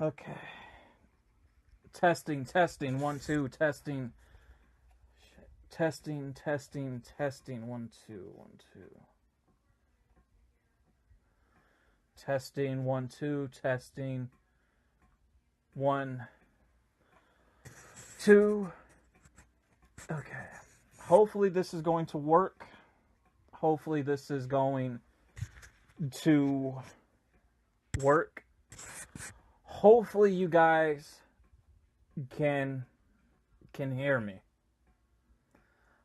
Okay. Testing, testing, 1 2, testing. Testing, testing, testing, 1 2, 1 2. Testing, 1 2, testing. 1 2. Okay. Hopefully this is going to work. Hopefully this is going to work. Hopefully you guys can hear me.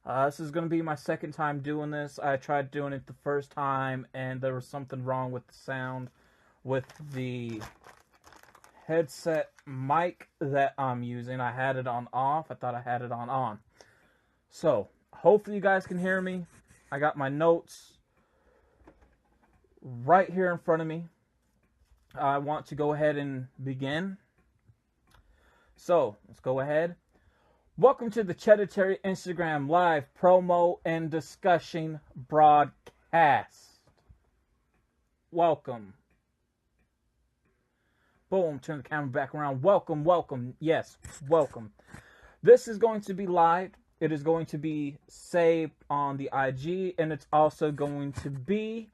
This is going to be my second time doing this. I tried doing it the first time, and there was something wrong with the sound with the headset mic that I'm using. I had it on off. I thought I had it on. So, hopefully you guys can hear me. I got my notes right here in front of me. I want to go ahead and begin. So, let's go ahead. Welcome to the ChEDDErTarY Instagram live promo and discussion broadcast. Welcome. Boom, turn the camera back around. Welcome, welcome. Yes, welcome. This is going to be live. It is going to be saved on the IG, and it's also going to be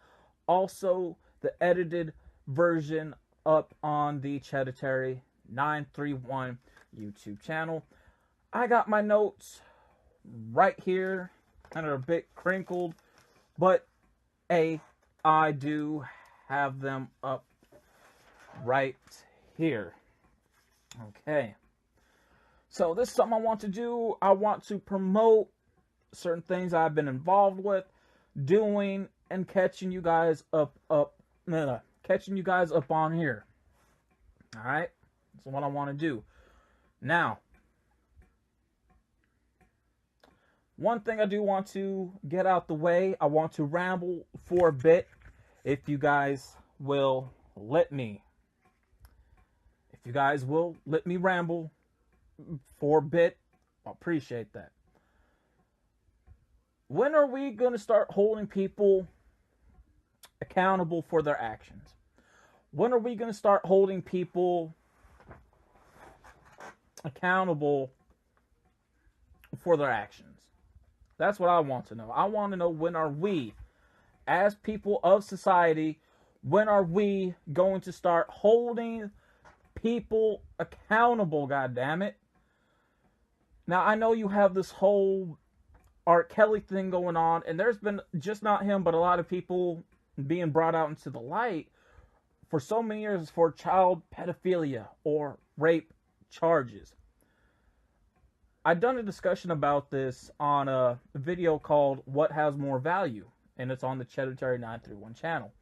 the edited version up on the ChEDDErTarY 931 YouTube channel. I got my notes right here, kind of a bit crinkled, but I do have them up right here. Okay. So this is something I want to do. I want to promote certain things I've been involved with, doing, and catching you guys up on here. All right. That's what I want to do. Now, one thing I do want to get out the way, I want to ramble for a bit, if you guys will let me. If you guys will let me ramble for a bit, I appreciate that. When are we going to start holding people accountable for their actions? When are we going to start holding people accountable for their actions? That's what I want to know. I want to know, when are we, as people of society, when are we going to start holding people accountable, goddammit? Now, I know you have this whole R. Kelly thing going on, and there's been, just not him, but a lot of people being brought out into the light for so many years for child pedophilia or rape charges. I've done a discussion about this on a video called What Has More Value, and it's on the ChEDDErTarY 931 channel.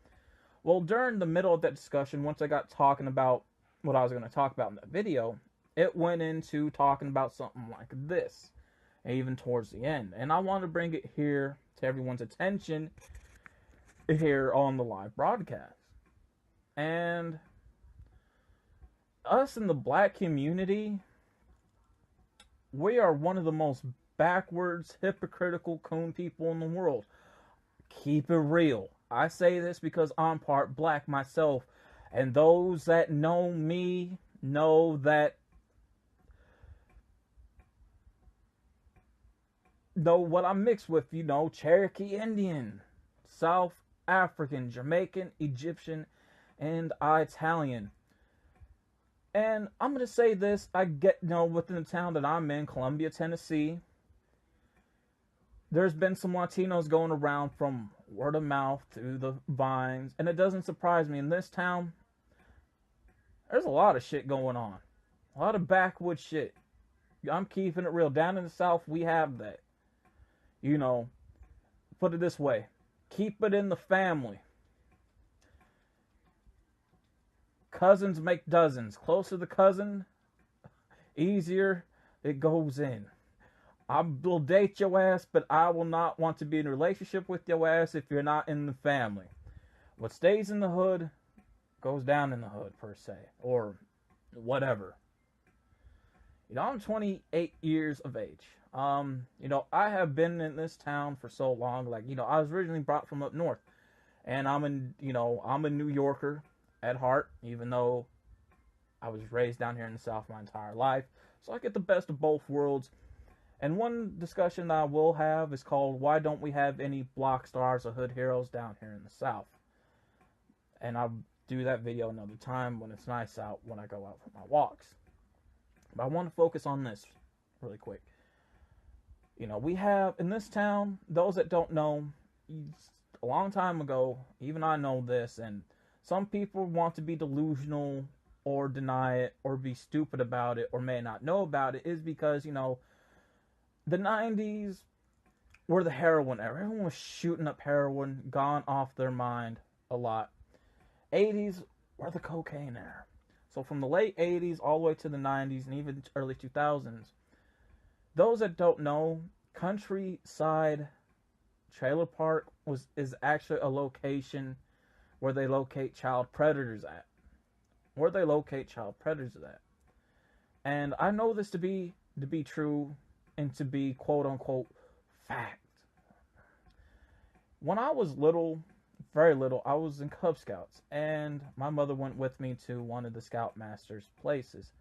Well, during the middle of that discussion, once I got talking about what I was going to talk about in that video, it went into talking about something like this, even towards the end. And I want to bring it here to everyone's attention here on the live broadcast. And us in the black community, we are one of the most backwards, hypocritical coon people in the world. Keep it real. I say this because I'm part black myself. And those that know me know what I'm mixed with. Cherokee Indian, South African, Jamaican, Egyptian, and Italian. And I'm going to say this, I get, within the town that I'm in, Columbia, Tennessee, there's been some Latinos going around from word of mouth through the vines, and it doesn't surprise me. In this town, there's a lot of shit going on. A lot of backwoods shit. I'm keeping it real. Down in the South, we have that. Put it this way. Keep it in the family. Cousins make dozens. Closer the cousin, easier it goes in. I will date your ass, but I will not want to be in a relationship with your ass if you're not in the family. What stays in the hood goes down in the hood, per se, or whatever. I'm 28 years of age. I have been in this town for so long. I was originally brought from up north, and I'm a New Yorker at heart, even though I was raised down here in the South my entire life, so I get the best of both worlds. And one discussion that I will have is called, why don't we have any block stars or hood heroes down here in the South? And I'll do that video another time when it's nice out, when I go out for my walks. But I want to focus on this really quick. You know, we have in this town, those that don't know, a long time ago, even I know this, and some people want to be delusional or deny it or be stupid about it or may not know about it, is because, you know, the 90s were the heroin era. Everyone was shooting up heroin, gone off their mind a lot. 80s were the cocaine era. So from the late 80s all the way to the 90s and even early 2000s, those that don't know, Countryside Trailer Park is actually a location where they locate child predators at. And I know this to be true and to be quote unquote fact. When I was little, very little, I was in Cub Scouts, and my mother went with me to one of the Scoutmaster's places.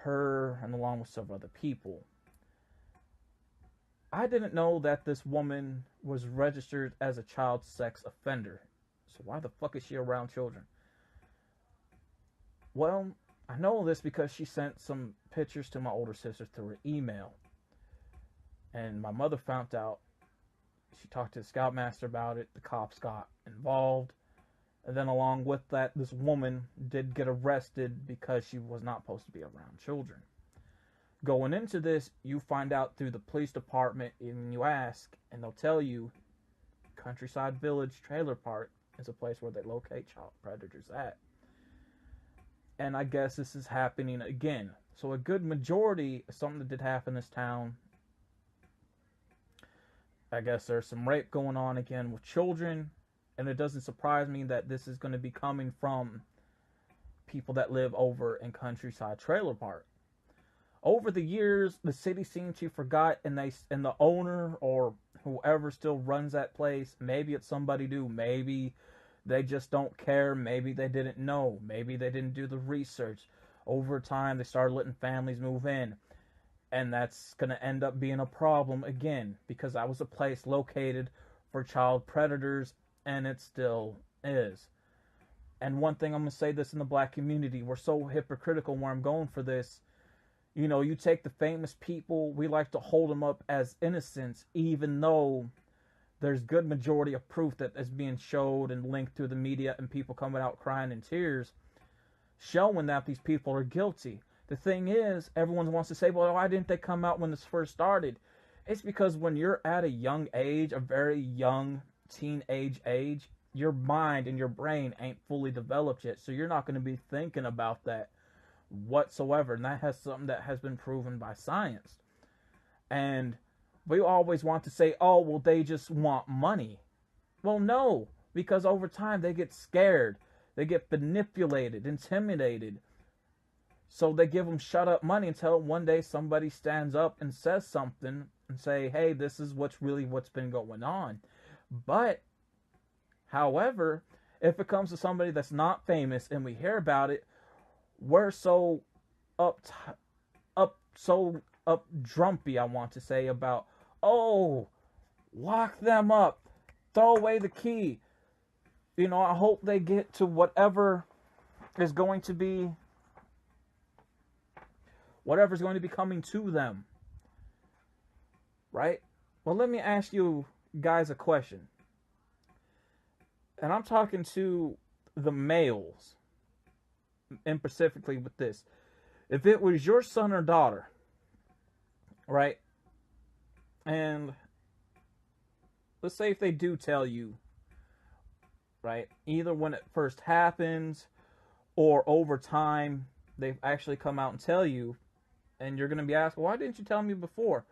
Her and along with several other people. I didn't know that this woman was registered as a child sex offender. So why the fuck is she around children? Well, I know this because she sent some pictures to my older sister through her email. And my mother found out. She talked to the Scoutmaster about it. The cops got involved. And then along with that, this woman did get arrested because she was not supposed to be around children. Going into this, you find out through the police department, and you ask, and they'll tell you, Countryside Village Trailer Park is a place where they locate child predators at. And I guess this is happening again. So a good majority of something that did happen in this town, I guess there's some rape going on again with children. And it doesn't surprise me that this is going to be coming from people that live over in Countryside Trailer Park. Over the years, the city seemed to forgot, and the owner or whoever still runs that place, maybe it's somebody new, maybe they just don't care, maybe they didn't know, maybe they didn't do the research. Over time, they started letting families move in, and that's going to end up being a problem again, because that was a place located for child predators, and it still is. And one thing, I'm going to say this in the black community, we're so hypocritical where I'm going for this. You know, you take the famous people, we like to hold them up as innocents, even though there's good majority of proof that is being showed and linked through the media and people coming out crying in tears, showing that these people are guilty. The thing is, everyone wants to say, well, why didn't they come out when this first started? It's because when you're at a young age, a very young teenage age, your mind and your brain ain't fully developed yet, so you're not going to be thinking about that whatsoever, and that has something that has been proven by science. And we always want to say, oh, well, they just want money. Well, no, because over time they get scared, they get manipulated, intimidated, so they give them shut up money until one day somebody stands up and says something and say, hey, this is what's been going on. But however, if it comes to somebody that's not famous and we hear about it, we're so drumpy, I want to say, about, oh, lock them up, throw away the key. You know, I hope they get to whatever's going to be coming to them. Right? Well, let me ask you guys a question. And I'm talking to the males, and specifically with this. If it was your son or daughter, right, and let's say if they do tell you, right, either when it first happens or over time, they've actually come out and tell you, and you're going to be asked, why didn't you tell me before?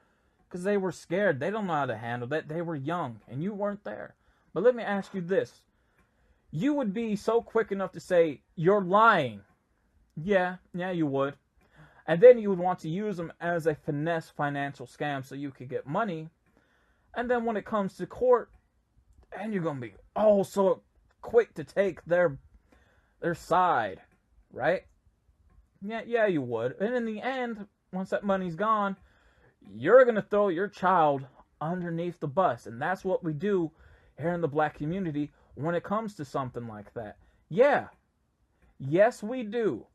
Because they were scared. They don't know how to handle that. They were young, and you weren't there. But let me ask you this. You would be so quick enough to say, you're lying. Yeah, you would. And then you would want to use them as a finesse financial scam so you could get money. And then when it comes to court, and you're going to be so quick to take their side, right? Yeah, you would. And in the end, once that money's gone, you're gonna throw your child underneath the bus, and that's what we do here in the black community when it comes to something like that. Yeah, yes, we do.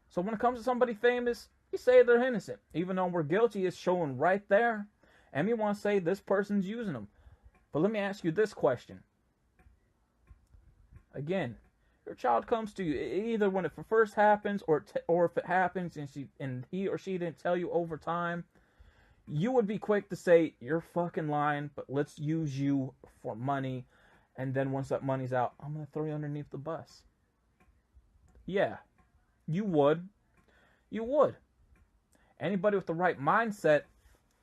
So when it comes to somebody famous, we say they're innocent, even though we're guilty. It's showing right there, and we want to say this person's using them. But let me ask you this question again: your child comes to you either when it first happens, or if it happens and he or she didn't tell you over time. You would be quick to say you're fucking lying, but let's use you for money, and then once that money's out, I'm gonna throw you underneath the bus. Yeah, you would. You would. Anybody with the right mindset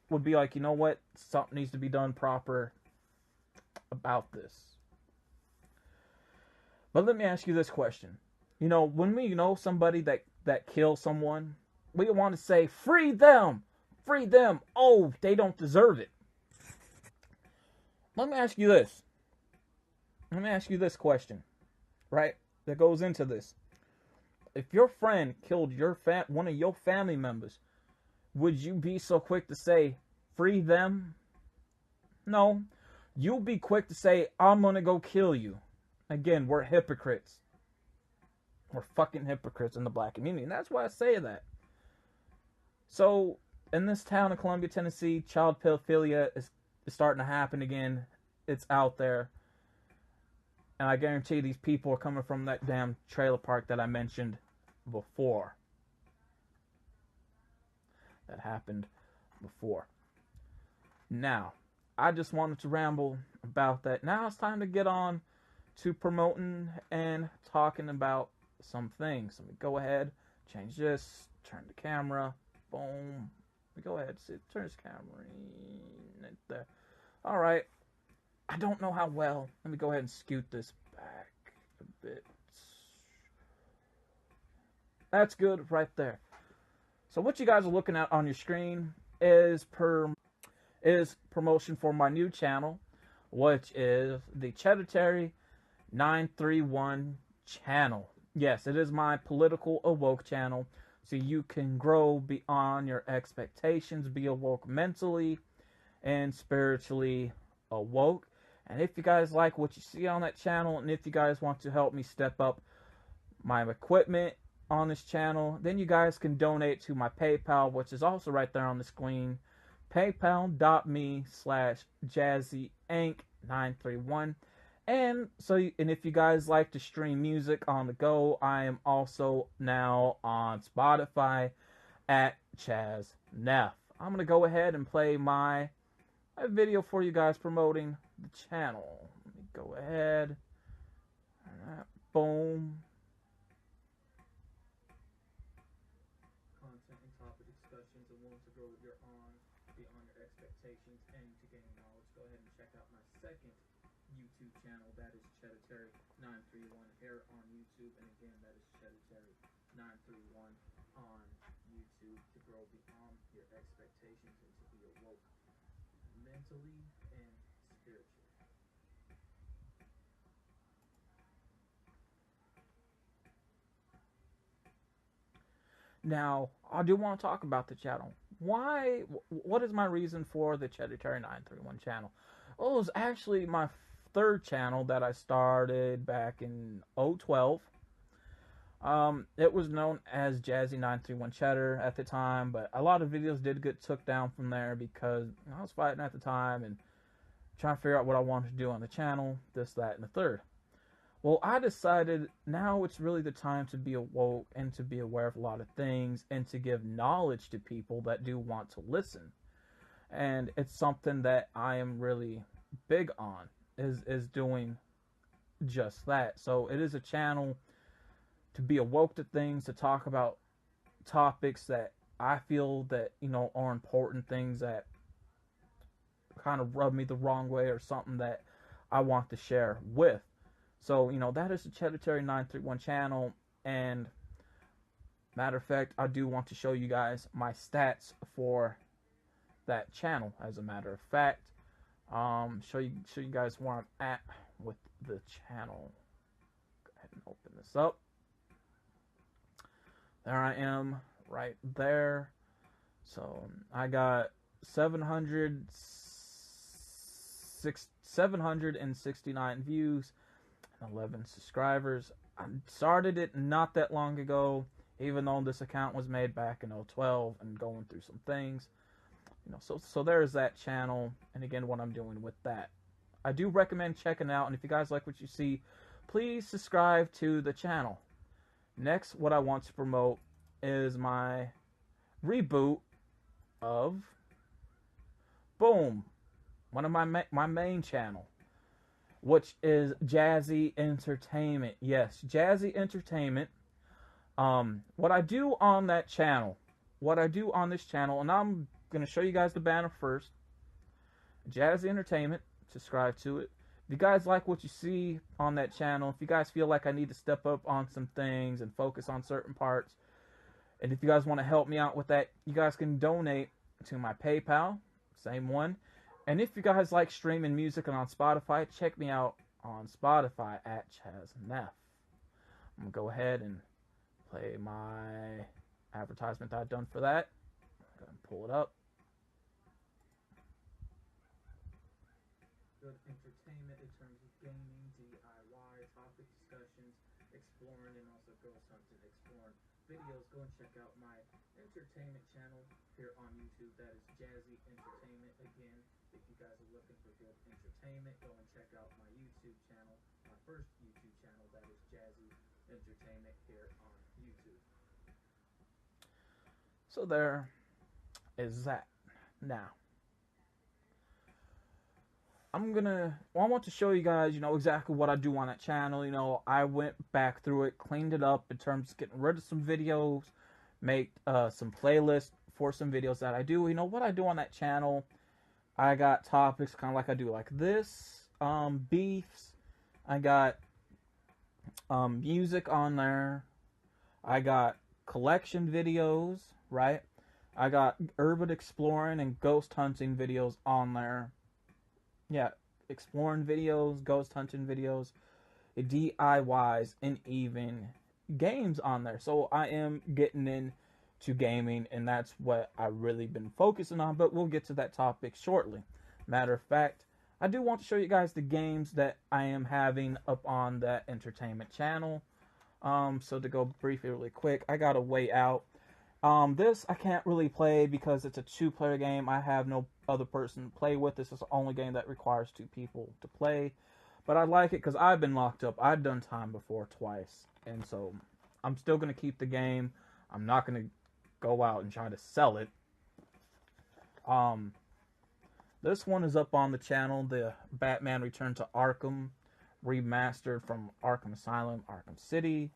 would be like, you know what? Something needs to be done proper about this. But let me ask you this question. When we know somebody that kills someone, we want to say, free them! Free them! Oh, they don't deserve it. Let me ask you this. Let me ask you this question, right? That goes into this. If your friend killed one of your family members, would you be so quick to say, free them? No. You'll be quick to say, I'm gonna go kill you. Again, we're hypocrites. We're fucking hypocrites in the black community, and that's why I say that. So, in this town of Columbia, Tennessee, child pedophilia is starting to happen again. It's out there. And I guarantee these people are coming from that damn trailer park that I mentioned before. That happened before. Now, I just wanted to ramble about that. Now it's time to get on to promoting and talking about some things. Let me go ahead, change this, turn the camera, boom. Let me go ahead, turn this camera right there. All right. I don't know how well. Let me go ahead and scoot this back a bit. That's good right there. So what you guys are looking at on your screen is promotion for my new channel, which is the ChEDDErTarY 931 channel. Yes, it is my political awoke channel, so you can grow beyond your expectations, be awoke mentally and spiritually awoke. And if you guys like what you see on that channel, and if you guys want to help me step up my equipment on this channel, then you guys can donate to my PayPal, which is also right there on the screen, paypal.me/JazzyEnk931. And if you guys like to stream music on the go, I am also now on Spotify at ChazNeff. I'm gonna go ahead and play my video for you guys promoting the channel. Let me go ahead. All right, boom. Content and topic discussions and want to grow your beyond your expectations and to gain knowledge. Go ahead and check out my second YouTube channel. That is ChEDDErTarY 931 here on YouTube, and again, that is ChEDDErTarY 931 on YouTube to grow beyond your expectations and to be awoke mentally and spiritually. Now, I do want to talk about the channel. What is my reason for the ChEDDErTarY 931 channel? Well, it was actually my third channel that I started back in 2012. It was known as Jazzy 931 Cheddar at the time, but a lot of videos did get took down from there because I was fighting at the time and trying to figure out what I wanted to do on the channel, this, that, and the third. Well, I decided now it's really the time to be awoke and to be aware of a lot of things and to give knowledge to people that do want to listen. And it's something that I am really big on, is doing just that. So it is a channel to be awoke to things, to talk about topics that I feel that, are important, things that kind of rub me the wrong way or something that I want to share with. So, that is the ChEDDErTarY 931 channel. And matter of fact, I do want to show you guys my stats for that channel, as a matter of fact. Show you guys where I'm at with the channel. Go ahead and open this up. There I am right there. So I got 769 views and 11 subscribers. I started it not that long ago, even though this account was made back in 2012 and going through some things. So there's that channel, and again, what I'm doing with that. I do recommend checking it out, and if you guys like what you see, please subscribe to the channel. Next, what I want to promote is my reboot of Boom, one of my main channel, which is Jazzy Entertainment. Yes, Jazzy Entertainment. What I do on that channel, what I do on this channel, and I'm gonna show you guys the banner first. Jazzy Entertainment. Subscribe to it. If you guys like what you see on that channel, if you guys feel like I need to step up on some things and focus on certain parts, and if you guys want to help me out with that, you guys can donate to my PayPal, same one. And if you guys like streaming music and on Spotify, check me out on Spotify at ChEDDErTarY. I'm going to go ahead and play my advertisement that I've done for that. I'm going to pull it up. Good entertainment in terms of gaming, DIY, topic discussions, exploring, and also ghost hunting, exploring videos. Go and check out my entertainment channel here on YouTube. That is Jazzy Entertainment. Again, if you guys are looking for good entertainment, go and check out my YouTube channel, my first YouTube channel. That is Jazzy Entertainment here on YouTube. So there is that. Now, I want to show you guys, exactly what I do on that channel. I went back through it, cleaned it up in terms of getting rid of some videos, make some playlists for some videos that I do. What I do on that channel, I got topics kind of like I do like this, beefs. I got music on there. I got collection videos, right? I got urban exploring and ghost hunting videos on there. Yeah, exploring videos, ghost hunting videos, DIYs, and even games on there. So I am getting into gaming, and that's what I've really been focusing on, but we'll get to that topic shortly. Matter of fact, I do want to show you guys the games that I am having up on that entertainment channel. So to go briefly really quick, I got a way out. This I can't really play because it's a 2-player game. I have no other person to play with. This is the only game that requires 2 people to play. But I like it because I've been locked up. I've done time before twice. And so I'm still going to keep the game. I'm not going to go out and try to sell it. This one is up on the channel. The Batman Return to Arkham remastered from Arkham Asylum, Arkham City.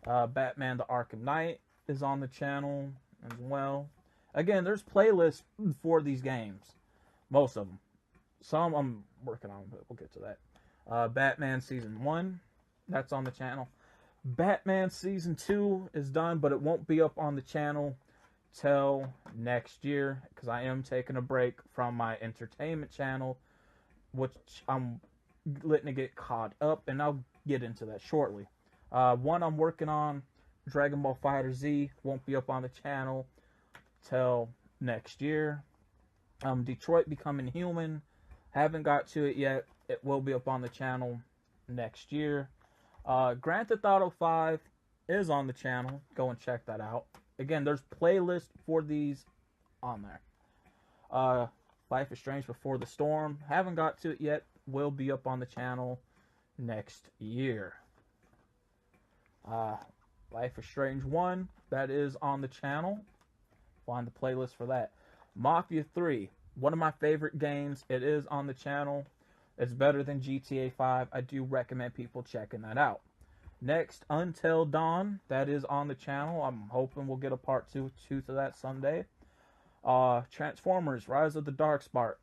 Batman the Arkham Knight is on the channel as well. Again, there's playlists for these games. Most of them. Some I'm working on, but we'll get to that. Batman Season 1, that's on the channel. Batman Season 2 is done, but it won't be up on the channel till next year, because I am taking a break from my entertainment channel, which I'm letting it get caught up, and I'll get into that shortly. One I'm working on, Dragon Ball FighterZ, won't be up on the channel till next year. Detroit Becoming Human, haven't got to it yet. It will be up on the channel next year. Grand Theft Auto 5 is on the channel. Go and check that out. Again, there's playlists for these on there. Life is Strange Before the Storm, haven't got to it yet. Will be up on the channel next year. Life is Strange 1, that is on the channel. Find the playlist for that. Mafia 3, one of my favorite games. It is on the channel. It's better than GTA 5. I do recommend people checking that out. Next, Until Dawn, that is on the channel. I'm hoping we'll get a part 2 to that someday. Transformers, Rise of the Darkspark,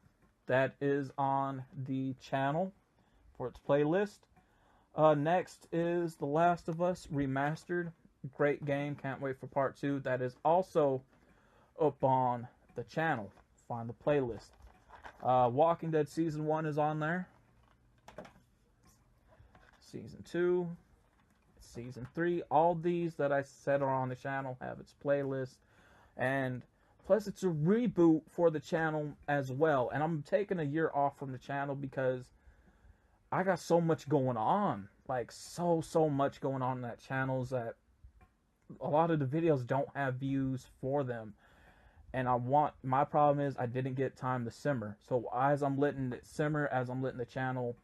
that is on the channel for its playlist. Next is The Last of Us Remastered. Great game. Can't wait for part 2. That is also up on the channel. Find the playlist. Walking Dead Season 1 is on there. Season 2. Season 3. All these that I said are on the channel have its playlist. And plus, it's a reboot for the channel as well. And I'm taking a year off from the channel because I got so much going on. Like, so much going on in that channel that a lot of the videos don't have views for them. And my problem is I didn't get time to simmer. So as I'm letting it simmer, as I'm letting the channel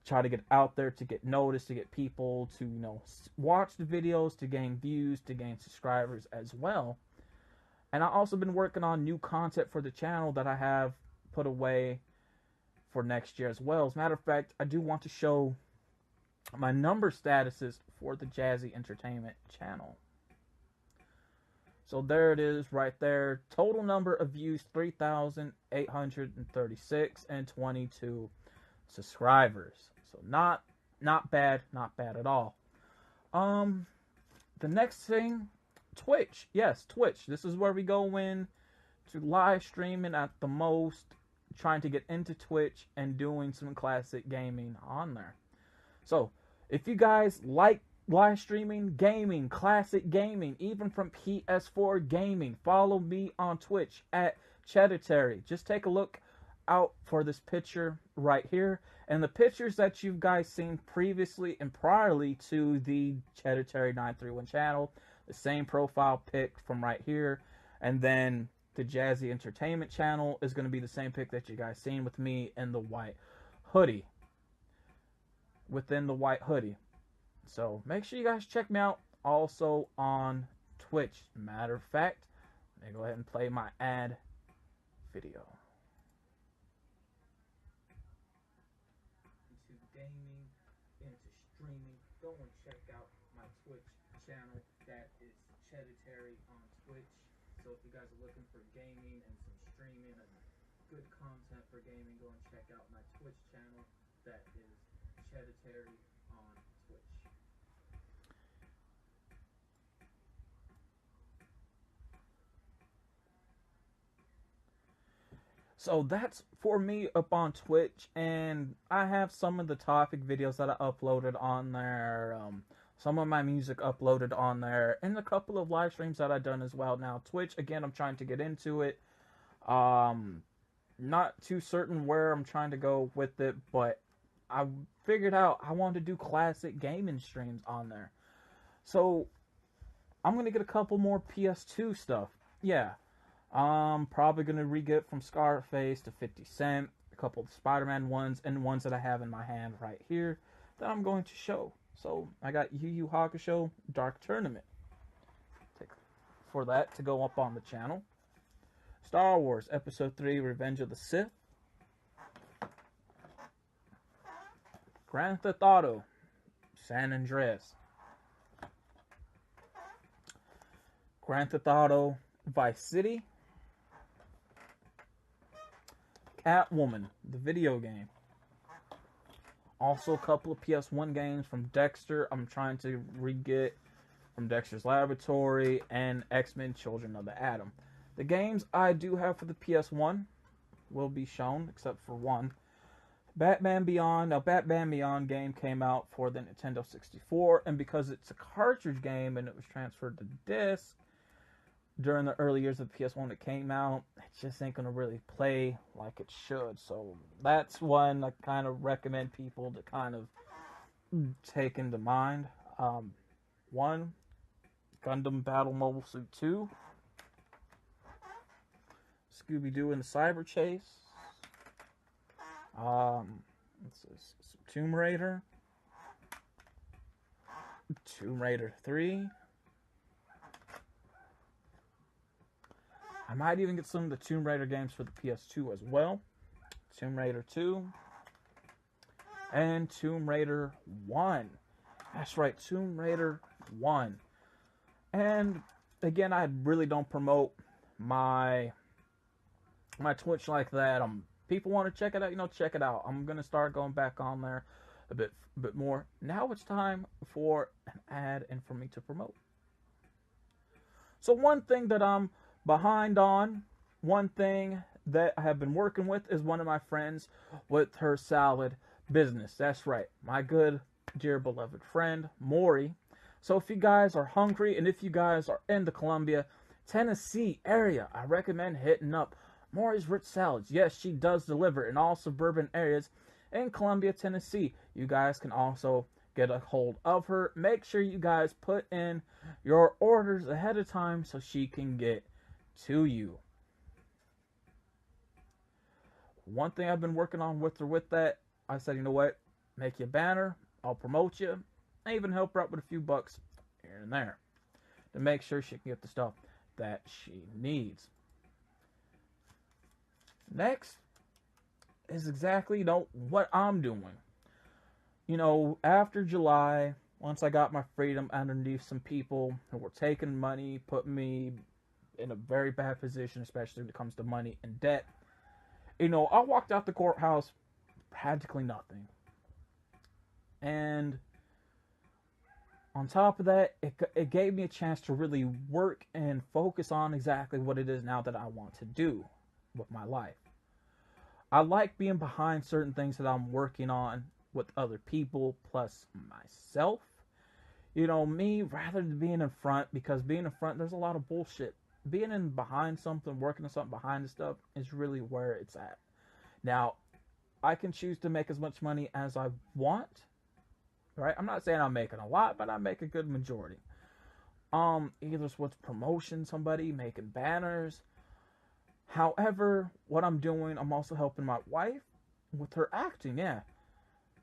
try to get out there, to get noticed, to get people to, you know, watch the videos, to gain views, to gain subscribers as well. And I've also been working on new content for the channel that I have put away for next year as well. As a matter of fact, I do want to show my number statuses for the Jazzy Entertainment channel. So there it is right there. Total number of views, 3,836, and 22 subscribers. So not bad at all. The next thing, Twitch. Yes, Twitch. This is where we go in to live streaming at the most, trying to get into Twitch and doing some classic gaming on there. So if you guys like live streaming, gaming, classic gaming, even from PS4 gaming, follow me on Twitch at ChEDDErTarY. Just take a look out for this picture right here, and the pictures that you guys seen previously and priorly to the ChEDDErTarY 931 channel, the same profile pic from right here, and then the Jazzy Entertainment channel is going to be the same pic that you guys seen with me in the white hoodie. Within the white hoodie. So make sure you guys check me out also on Twitch. Matter of fact, let me go ahead and play my ad video. Into gaming, into streaming, go and check out my Twitch channel. That is ChEDDErTarY on Twitch. So if you guys are looking for gaming and some streaming and good content for gaming, go and check out my Twitch channel. That is ChEDDErTarY on Twitch. So that's for me up on Twitch, and I have some of the topic videos that I uploaded on there, some of my music uploaded on there, and a couple of live streams that I've done as well. Now Twitch, again, I'm trying to get into it. Not too certain where I'm trying to go with it, but I figured out I want to do classic gaming streams on there. So I'm going to get a couple more PS2 stuff. Yeah. I'm probably going to re-get from Scarface to 50 Cent, a couple of Spider-Man ones, and ones that I have in my hand right here that I'm going to show. So I got Yu Yu Hakusho Dark Tournament for that to go up on the channel. Star Wars Episode 3 Revenge of the Sith. Grand Theft Auto San Andreas. Grand Theft Auto Vice City. Catwoman, the video game. Also a couple of PS1 games from Dexter. I'm trying to re-get from Dexter's Laboratory and X-Men Children of the Atom. The games I do have for the PS1 will be shown, except for one. Batman Beyond. Now, Batman Beyond game came out for the Nintendo 64, and because it's a cartridge game and it was transferred to disc during the early years of the PS1 that came out, it just ain't going to really play like it should. So that's one I kind of recommend people to kind of take into mind. One, Gundam Battle Mobile Suit 2. Scooby-Doo and the Cyber Chase. Tomb Raider. Tomb Raider 3. I might even get some of the Tomb Raider games for the PS2 as well. Tomb Raider 2. And Tomb Raider 1. That's right, Tomb Raider 1. And again, I really don't promote my Twitch like that. People want to check it out, check it out. I'm gonna start going back on there a bit more. Now it's time for an ad and for me to promote. So one thing that I'm behind on, one thing that I have been working with is one of my friends with her salad business. That's right, my good dear beloved friend, Maury. So if you guys are hungry and if you guys are in the Columbia, Tennessee area, I recommend hitting up Maury's Rich Salads. Yes, she does deliver in all suburban areas in Columbia, Tennessee. You guys can also get a hold of her. Make sure you guys put in your orders ahead of time so she can get to you. One thing I've been working on with her with that, I said, you know what? Make you a banner. I'll promote you. I even help her out with a few bucks here and there to make sure she can get the stuff that she needs. Next is exactly, what I'm doing. After July, once I got my freedom underneath some people who were taking money, putting me in a very bad position, especially when it comes to money and debt. I walked out the courthouse practically nothing. And on top of that, it gave me a chance to really work and focus on exactly what it is now that I want to do with my life. I like being behind certain things that I'm working on with other people plus myself. Me rather than being in front, because being in front, there's a lot of bullshit. Being in behind something, working on something behind the stuff is really where it's at. Now, I can choose to make as much money as I want. Right? I'm not saying I'm making a lot, but I make a good majority. Either it's with promotion somebody, making banners. However, what I'm doing, I'm also helping my wife with her acting, yeah.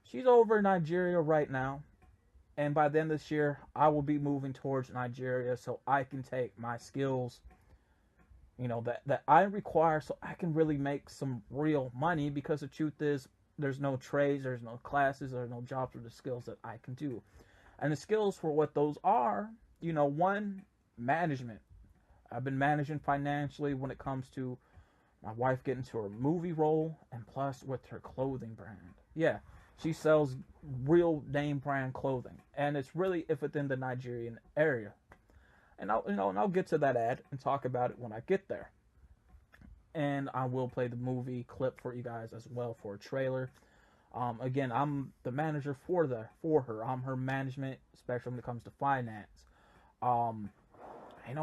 She's over in Nigeria right now. And by the end of this year, I will be moving towards Nigeria so I can take my skills, that I require so I can really make some real money, because the truth is, there's no trades, there's no classes, there's no jobs for the skills that I can do. And the skills for what those are, one, management. I've been managing financially when it comes to my wife getting to her movie role, and plus with her clothing brand. Yeah, she sells real name brand clothing, and it's really if within the Nigerian area. And I'll get to that ad and talk about it when I get there. And I will play the movie clip for you guys as well for a trailer. Again, I'm the manager for her. I'm her management, especially when it comes to finance.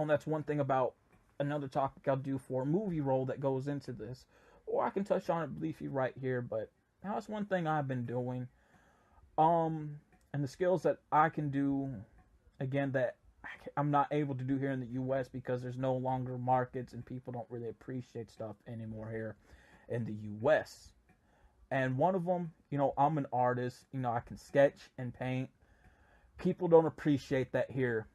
That's one thing about another topic I'll do for a movie role that goes into this, or I can touch on it briefly right here. But that's one thing I've been doing. And the skills that I can do, again, that I'm not able to do here in the U.S. because there's no longer markets and people don't really appreciate stuff anymore here in the U.S. And one of them, I'm an artist. I can sketch and paint. People don't appreciate that here,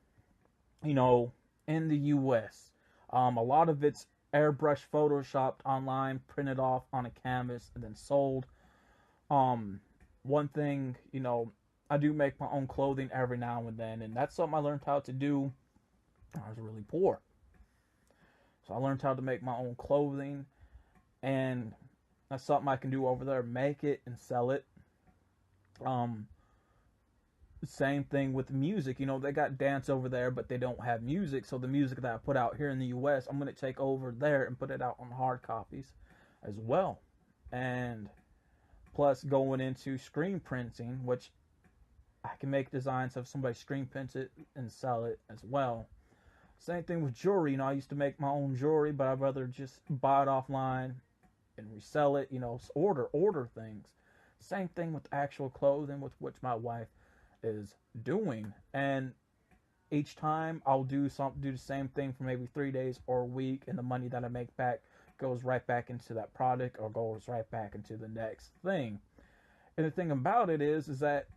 in the U.S. A lot of it's airbrush photoshopped online, printed off on a canvas, and then sold. One thing, I do make my own clothing every now and then, and that's something I learned how to do when I was really poor. So I learned how to make my own clothing, and that's something I can do over there, make it and sell it. Same thing with music. They got dance over there, but they don't have music. So the music that I put out here in the U.S., I'm going to take over there and put it out on hard copies as well. And plus going into screen printing, which I can make designs of somebody screen print it and sell it as well. Same thing with jewelry. I used to make my own jewelry, but I'd rather just buy it offline and resell it, order things. Same thing with actual clothing, with which my wife is doing. And each time I'll do the same thing for maybe 3 days or a week, and the money that I make back goes right back into that product or goes right back into the next thing. And the thing about it is that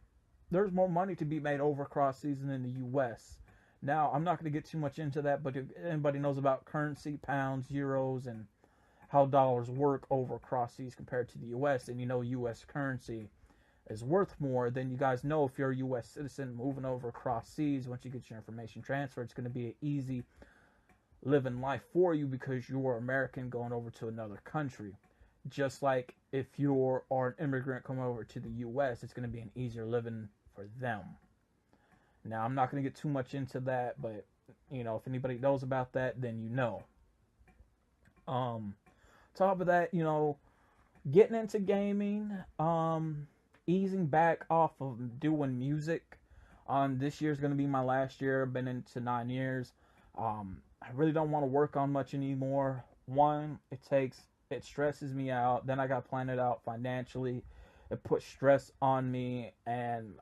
there's more money to be made over across season in the U.S. Now, I'm not going to get too much into that, but if anybody knows about currency, pounds, euros, and how dollars work over across seas compared to the U.S., and U.S. currency is worth more, then you guys know if you're a U.S. citizen moving over across seas, once you get your information transferred, it's going to be an easy living life for you because you're American going over to another country. Just like if you are an immigrant coming over to the U.S., it's going to be an easier living for them. Now, I'm not going to get too much into that, but, if anybody knows about that, then you know. Top of that, getting into gaming, easing back off of doing music. This year's going to be my last year. I've been into 9 years. I really don't want to work on much anymore. One, it stresses me out. Then I got planned it out financially. It puts stress on me, and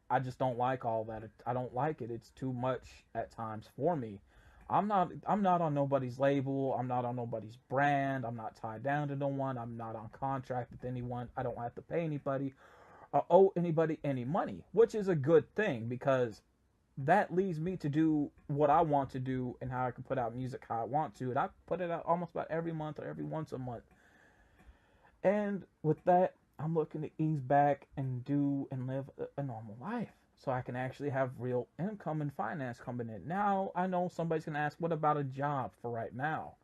I just don't like all that. I don't like it. It's too much at times for me. I'm not on nobody's label. I'm not on nobody's brand. I'm not tied down to no one. I'm not on contract with anyone. I don't have to pay anybody or owe anybody any money, which is a good thing because that leaves me to do what I want to do and how I can put out music how I want to. And I put it out almost about every month or every once a month. And with that, I'm looking to ease back and do and live a normal life so I can actually have real income and finance coming in. Now, I know somebody's going to ask, what about a job for right now?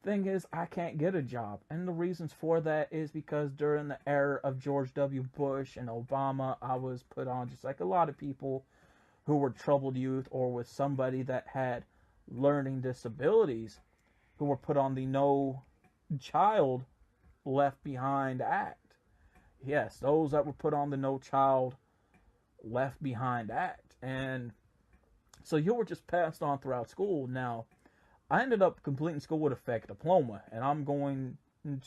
Thing is, I can't get a job. And the reasons for that is because during the era of George W. Bush and Obama, I was put on just like a lot of people who were troubled youth or with somebody that had learning disabilities who were put on the No Child Left Behind Act. Yes, those that were put on the No Child Left Behind Act. And so you were just passed on throughout school. Now, I ended up completing school with a fake diploma, and I'm going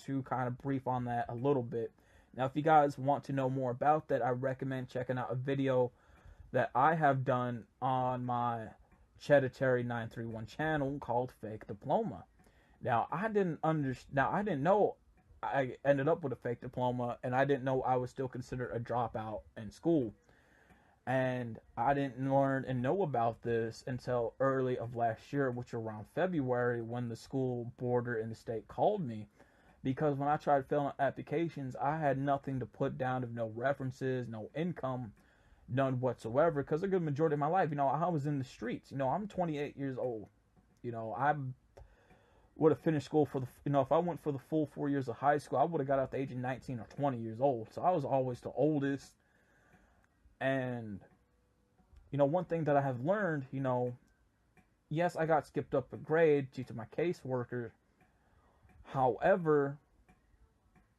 to kind of brief on that a little bit. Now, if you guys want to know more about that, I recommend checking out a video that I have done on my ChEDDErTarY 931 channel called Fake Diploma. Now, I didn't know I ended up with a fake diploma, and I didn't know I was still considered a dropout in school. And I didn't learn and know about this until early of last year, which around February, when the school board in the state called me. Because when I tried filling applications, I had nothing to put down of no references, no income, none whatsoever. Because a good majority of my life, I was in the streets. I'm 28 years old. I would have finished school for if I went for the full 4 years of high school, I would have got out the age of 19 or 20 years old. So I was always the oldest. And, one thing that I have learned, yes, I got skipped up a grade due to my caseworker. However,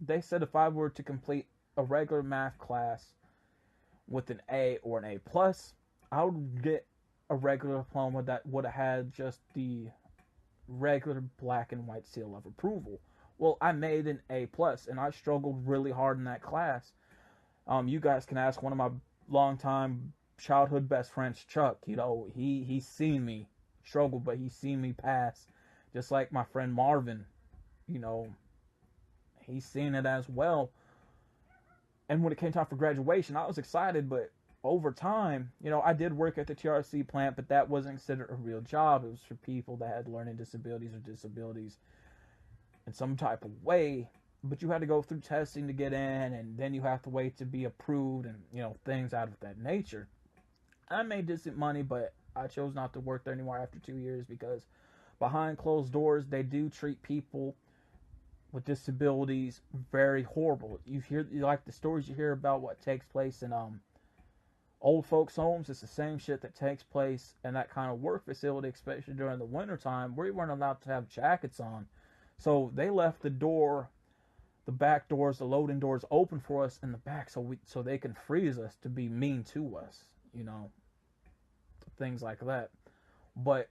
they said if I were to complete a regular math class with an A or an A plus, I would get a regular diploma that would have had just the regular black and white seal of approval. Well, I made an A plus, and I struggled really hard in that class. You guys can ask one of my longtime childhood best friends, Chuck. He's seen me struggle, but he's seen me pass. Just like my friend Marvin, he's seen it as well. And when it came time for graduation, I was excited, but over time, I did work at the TRC plant, but that wasn't considered a real job. It was for people that had learning disabilities or disabilities in some type of way. But you had to go through testing to get in, and then you have to wait to be approved and, things out of that nature. I made decent money, but I chose not to work there anymore after 2 years because behind closed doors, they do treat people with disabilities very horrible. You like the stories you hear about what takes place in old folks' homes. It's the same shit that takes place in that kind of work facility, especially during the wintertime, where you weren't allowed to have jackets on. So they left the back doors, the loading doors open for us in the back so they can freeze us to be mean to us, things like that. But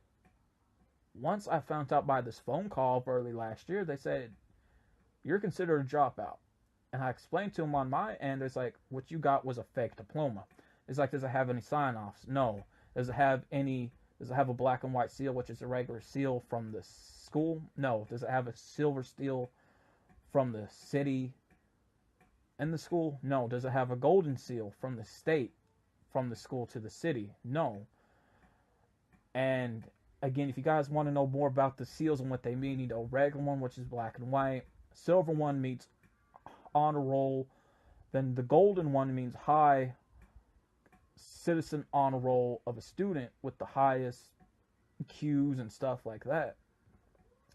once I found out by this phone call early last year, they said, you're considered a dropout. And I explained to them on my end, it's like, what you got was a fake diploma. It's like, does it have any sign-offs? No. Does it have a black and white seal, which is a regular seal from the school? No. Does it have a silver seal from the city and the school? No. Does it have a golden seal from the state, from the school to the city? No. And again, if you guys want to know more about the seals and what they mean, you know, regular one, which is black and white. Silver one means honor roll. Then the golden one means high citizen honor roll of a student with the highest Qs and stuff like that.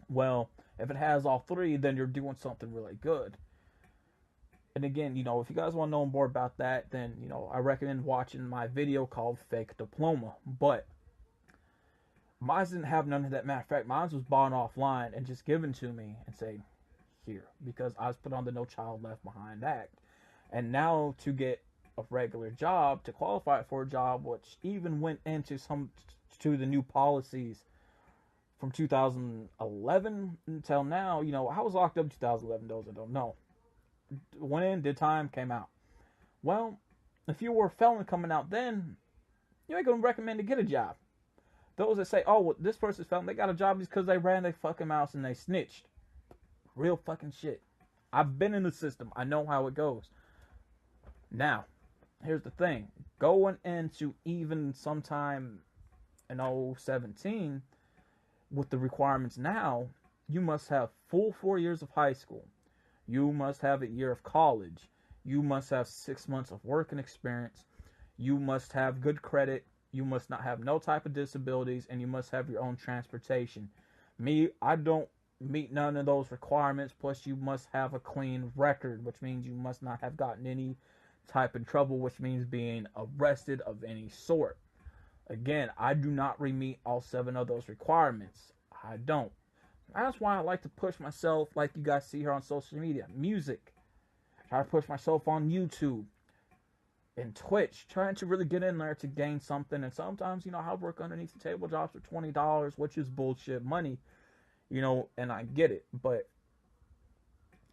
Well, if it has all three, then you're doing something really good. And again, you know, if you guys want to know more about that, then, you know, I recommend watching my video called Fake Diploma. But mine didn't have none of that. Matter of fact, mine was bought offline and just given to me and say, here, because I was put on the No Child Left Behind Act. And now to get a regular job to qualify for a job, which even went into some to the new policies from 2011 until now. You know, I was locked up in 2011. Those that don't know, went in, did time, came out. Well, if you were a felon coming out then, you ain't gonna recommend to get a job. Those that say, "Oh, well, this person's felon, they got a job just because they ran their fucking mouths and they snitched," real fucking shit. I've been in the system. I know how it goes. Now, here's the thing. Going into even sometime in 017 with the requirements now, you must have full 4 years of high school. You must have a year of college. You must have 6 months of working experience. You must have good credit. You must not have no type of disabilities, and you must have your own transportation. Me, I don't meet none of those requirements. Plus, you must have a clean record, which means you must not have gotten any type of trouble, which means being arrested of any sort. Again, I do not meet all 7 of those requirements. I don't. That's why I like to push myself, like you guys see here on social media. Music. Try to push myself on YouTube and Twitch, trying to really get in there to gain something. And sometimes, you know, I work underneath the table jobs for $20, which is bullshit money, you know, and I get it. But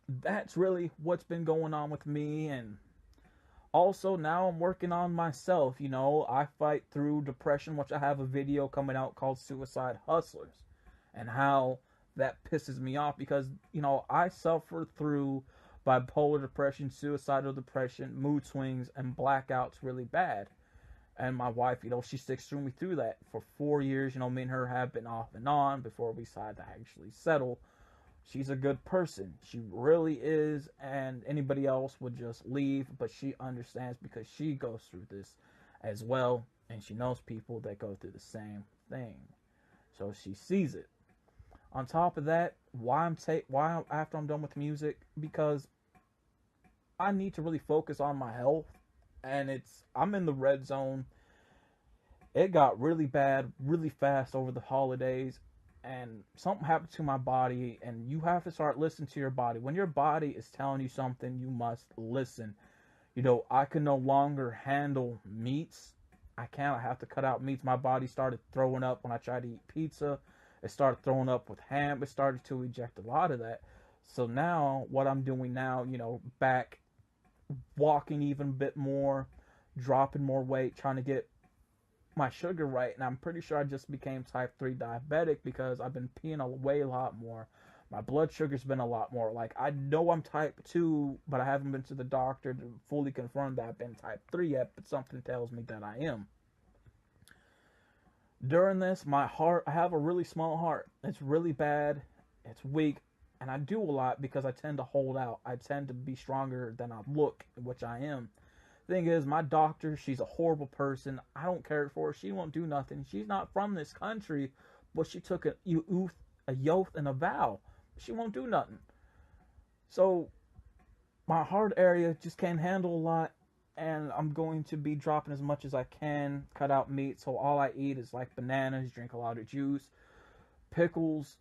that's really what's been going on with me. And also now I'm working on myself. You know, I fight through depression, which I have a video coming out called Suicide Hustlers, and how that pisses me off because, you know, I suffer through bipolar depression, suicidal depression, mood swings, and blackouts really bad. And my wife, you know, she sticks through me through that for 4 years. You know, me and her have been off and on before we decided to actually settle. She's a good person. She really is. And anybody else would just leave. But she understands because she goes through this as well. And she knows people that go through the same thing. So she sees it. On top of that, why after I'm done with music? Because I need to really focus on my health, and I'm in the red zone. It got really bad really fast over the holidays, and something happened to my body, and you have to start listening to your body. When your body is telling you something, you must listen. You know, I can no longer handle meats. I have to cut out meats. My body started throwing up when I tried to eat pizza. It started throwing up with ham. It started to eject a lot of that. So now, what I'm doing now, you know, back walking even a bit more, dropping more weight, trying to get my sugar right. And I'm pretty sure I just became type 3 diabetic because I've been peeing away a lot more. My blood sugar's been a lot more. Like, I know I'm type 2, but I haven't been to the doctor to fully confirm that I've been type 3 yet, but something tells me that I am. During this, my heart, I have a really small heart. It's really bad. It's weak. And I do a lot because I tend to hold out. I tend to be stronger than I look, which I am. Thing is, my doctor, she's a horrible person. I don't care for her. She won't do nothing. She's not from this country, but she took a oath and a vow. She won't do nothing. So, my heart area just can't handle a lot. And I'm going to be dropping as much as I can. Cut out meat. So all I eat is like bananas, drink a lot of juice, pickles,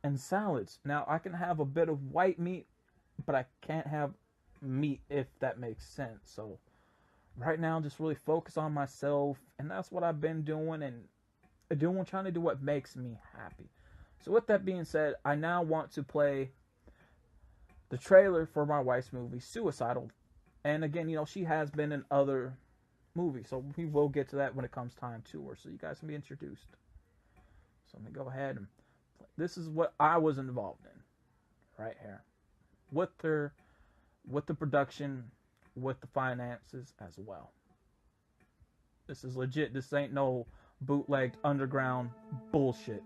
and salads. Now, I can have a bit of white meat, but I can't have meat, if that makes sense. So right now, just really focus on myself, and that's what I've been doing, and trying to do what makes me happy. So with that being said, I now want to play the trailer for my wife's movie, Suicidal. And again, you know, she has been in other movies, so we will get to that when it comes time to her, so you guys can be introduced. So let me go ahead and play. This is what I was involved in right here with her, with the production, with the finances as well. This is legit. This ain't no bootlegged underground bullshit.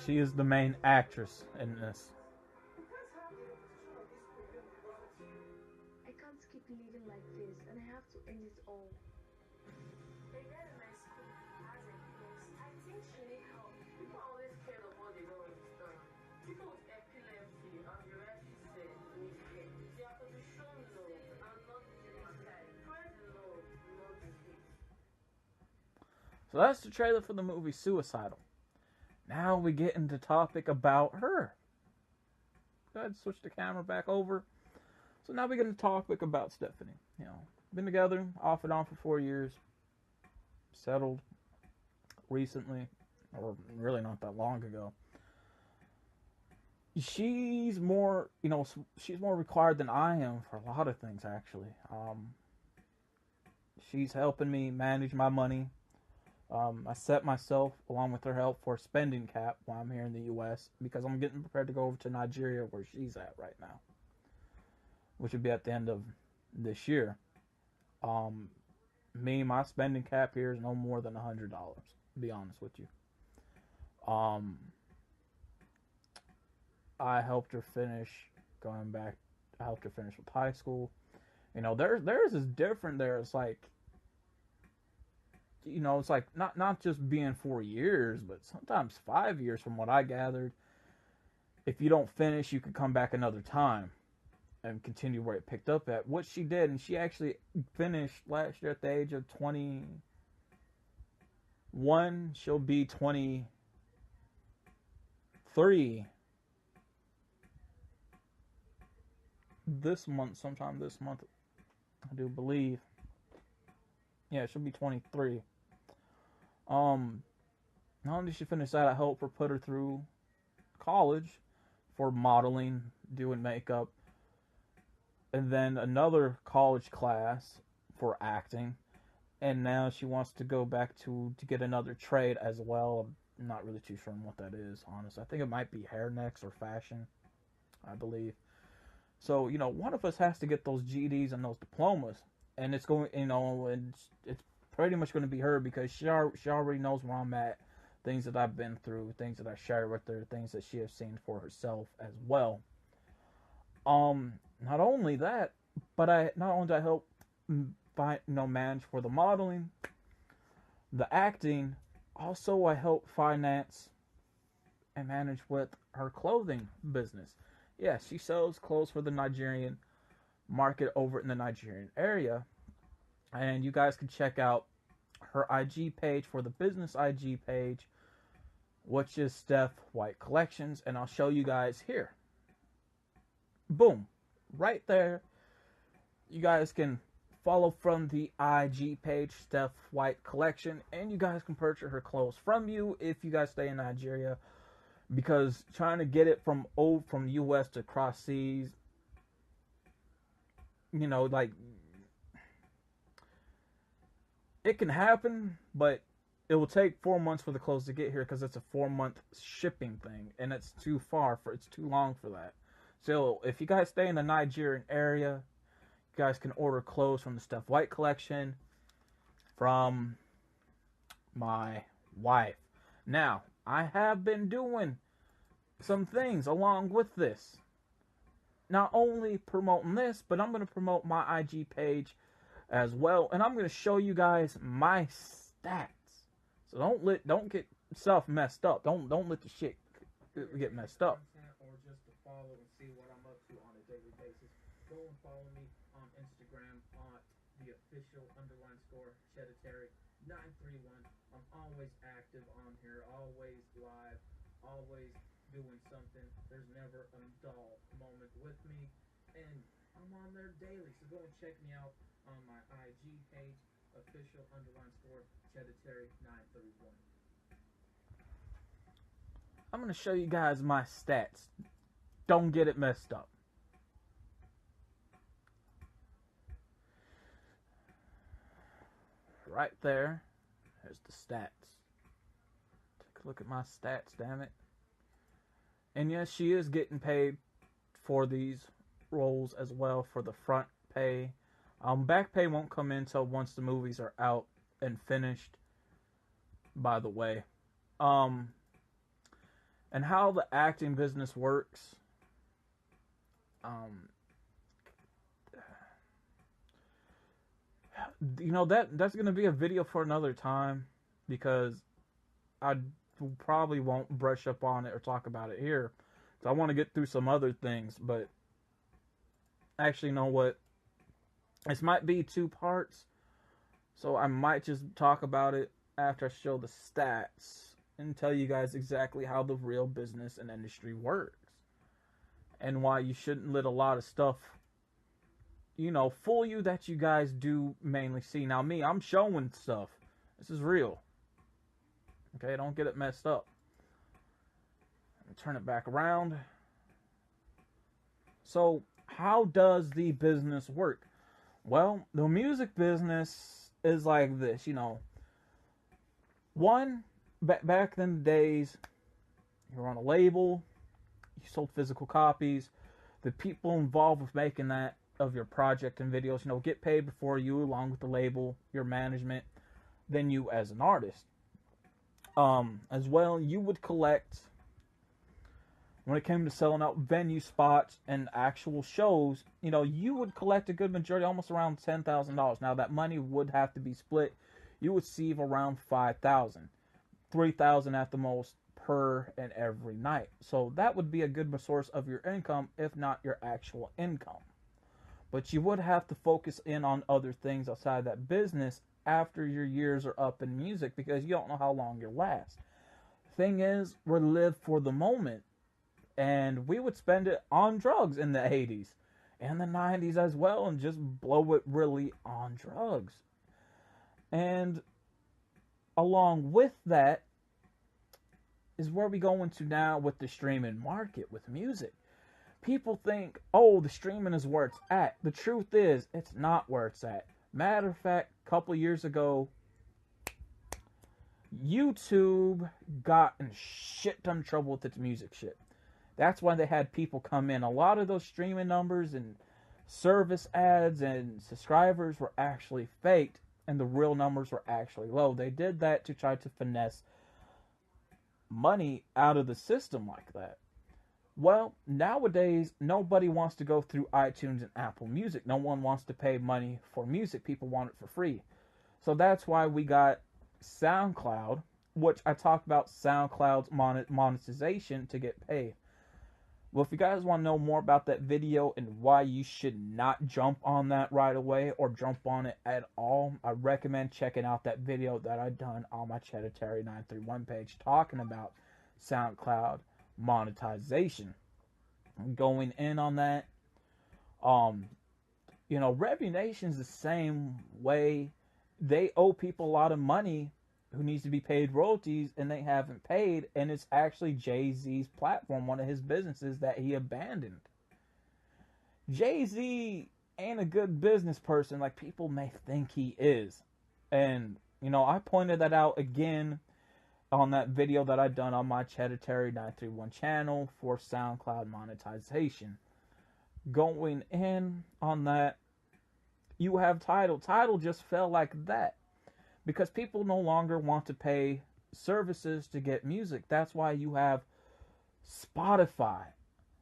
She is the main actress in this. I can't keep living like this, and I have to end it all. A girl in my school has epilepsy. I think she needs help. People are always scared of what they don't understand. People with epilepsy, as you rightly said, need help. They have to be shown love and not stigmatized. Spread the love, not the hate. So that's the trailer for the movie Suicidal. Now we get into topic about her. Go ahead, switch the camera back over. So now we get into topic about Stephanie. You know, been together off and on for 4 years. Settled recently, or really not that long ago. She's more, she's more required than I am for a lot of things, actually. She's helping me manage my money. I set myself, along with her help, for a spending cap while I'm here in the U.S. because I'm getting prepared to go over to Nigeria, where she's at right now, which would be at the end of this year. My spending cap here is no more than $100. To be honest with you. I helped her finish going back. I helped her finish with high school. Theirs is different. There, it's like, it's like not just being 4 years, but sometimes 5 years, from what I gathered. If you don't finish, you can come back another time and continue where it picked up at. What she did, and she actually finished last year at the age of 21. She'll be 23 this month, sometime this month, I do believe. Yeah, she'll be 23. Not only did she finish that, I helped her put her through college for modeling, doing makeup, and then another college class for acting. And now she wants to go back to get another trade as well. I'm not really too sure on what that is, honestly. I think it might be hair next or fashion, I believe. So, one of us has to get those GEDs and those diplomas. And it's going, and it's pretty much going to be her, because she already knows where I'm at, things that I've been through, things that I share with her, things that she has seen for herself as well. Not only that, but not only do I help manage for the modeling, the acting, also I help finance and manage with her clothing business. Yeah, she sells clothes for the Nigerian market over in the Nigerian area. And you guys can check out her IG page for the business IG page, which is Steph White Collections. And I'll show you guys here. Boom. Right there. You guys can follow from the IG page, Steph White Collection. And you guys can purchase her clothes from you if you guys stay in Nigeria. Because trying to get it from US to cross seas, like, it can happen, but it will take 4 months for the clothes to get here, because it's a 4-month shipping thing, and it's too long for that. So if you guys stay in the Nigerian area, you guys can order clothes from the Steph White Collection from my wife. Now, I have been doing some things along with this. Not only promoting this, but I'm going to promote my IG page as well, and I'm going to show you guys my stats. So don't get stuff messed up. Don't let the shit get messed up. Or just to follow and see what I'm up to on a daily basis. Go and follow me on Instagram on the official _ ChEDDErTarY 931. I'm always active on here, always live, always doing something. There's never a dull moment with me, and I'm on there daily. So go and check me out on my IG page, official _ ChEDDErTarY 931. I'm going to show you guys my stats. Don't get it messed up. Right there's the stats. Take a look at my stats, damn it. And yes, she is getting paid for these roles as well, for the front pay. Back pay won't come in until once the movies are out and finished, by the way. And how the acting business works. that's gonna be a video for another time because I probably won't brush up on it or talk about it here. So I want to get through some other things, but actually, you know what? This might be two parts, so I might just talk about it after I show the stats and tell you guys exactly how the real business and industry works and why you shouldn't let a lot of stuff, fool you that you guys do mainly see. Now, me, I'm showing stuff. This is real. Okay, don't get it messed up. Turn it back around. So, how does the business work? Well, the music business is like this, One, back in the days, you were on a label, you sold physical copies. The people involved with making that of your project and videos, get paid before you, along with the label, your management, then you as an artist. As well, you would collect, when it came to selling out venue spots and actual shows, you would collect a good majority, almost around $10,000. Now, that money would have to be split. You would receive around $5,000, $3,000 at the most per and every night. So that would be a good source of your income, if not your actual income. But you would have to focus in on other things outside that business after your years are up in music, because you don't know how long you'll last. Thing is, we live for the moment, and we would spend it on drugs in the 80s and the 90s as well, and just blow it really on drugs. And along with that is where we go into now with the streaming market with music. People think, oh, the streaming is where it's at. The truth is, it's not where it's at. Matter of fact, a couple years ago, YouTube got in shit ton of trouble with its music shit. That's why they had people come in. A lot of those streaming numbers and service ads and subscribers were actually faked, and the real numbers were actually low. They did that to try to finesse money out of the system like that. Well, nowadays, nobody wants to go through iTunes and Apple Music. No one wants to pay money for music. People want it for free. So that's why we got SoundCloud, which I talked about SoundCloud's monetization to get paid. Well, if you guys want to know more about that video and why you should not jump on that right away or jump on it at all, I recommend checking out that video that I done on my ChEDDErTarY 931 page talking about SoundCloud monetization. Going in on that. Revenue Nation's the same way. They owe people a lot of money who needs to be paid royalties, and they haven't paid, and it's actually Jay-Z's platform, one of his businesses that he abandoned. Jay-Z ain't a good business person like people may think he is. And, I pointed that out again on that video that I done on my ChEDDErTarY 931 channel for SoundCloud monetization. Going in on that, you have Tidal. Tidal just fell like that because people no longer want to pay services to get music. That's why you have Spotify.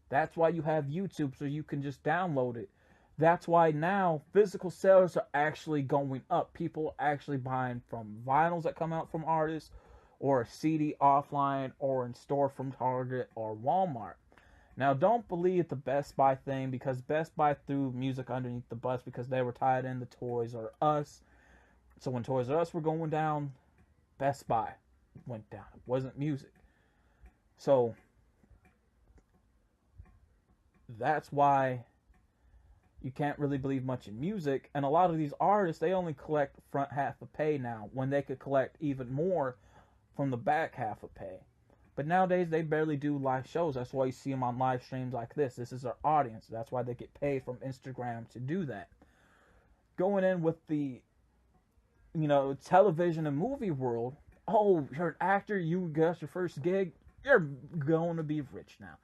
That's why you have YouTube, so you can just download it. That's why now physical sales are actually going up. People are actually buying from vinyls that come out from artists, or a CD offline, or in store from Target or Walmart. Now, don't believe the Best Buy thing, because Best Buy threw music underneath the bus because they were tied in the Toys R Us. So when Toys R Us were going down, Best Buy went down. It wasn't music. So that's why you can't really believe much in music. And a lot of these artists, they only collect front half of pay now, when they could collect even more from the back half of pay. But nowadays, they barely do live shows. That's why you see them on live streams like this. This is their audience. That's why they get paid from Instagram to do that. Going in with the, television and movie world, oh, you're an actor, you got your first gig, you're going to be rich now.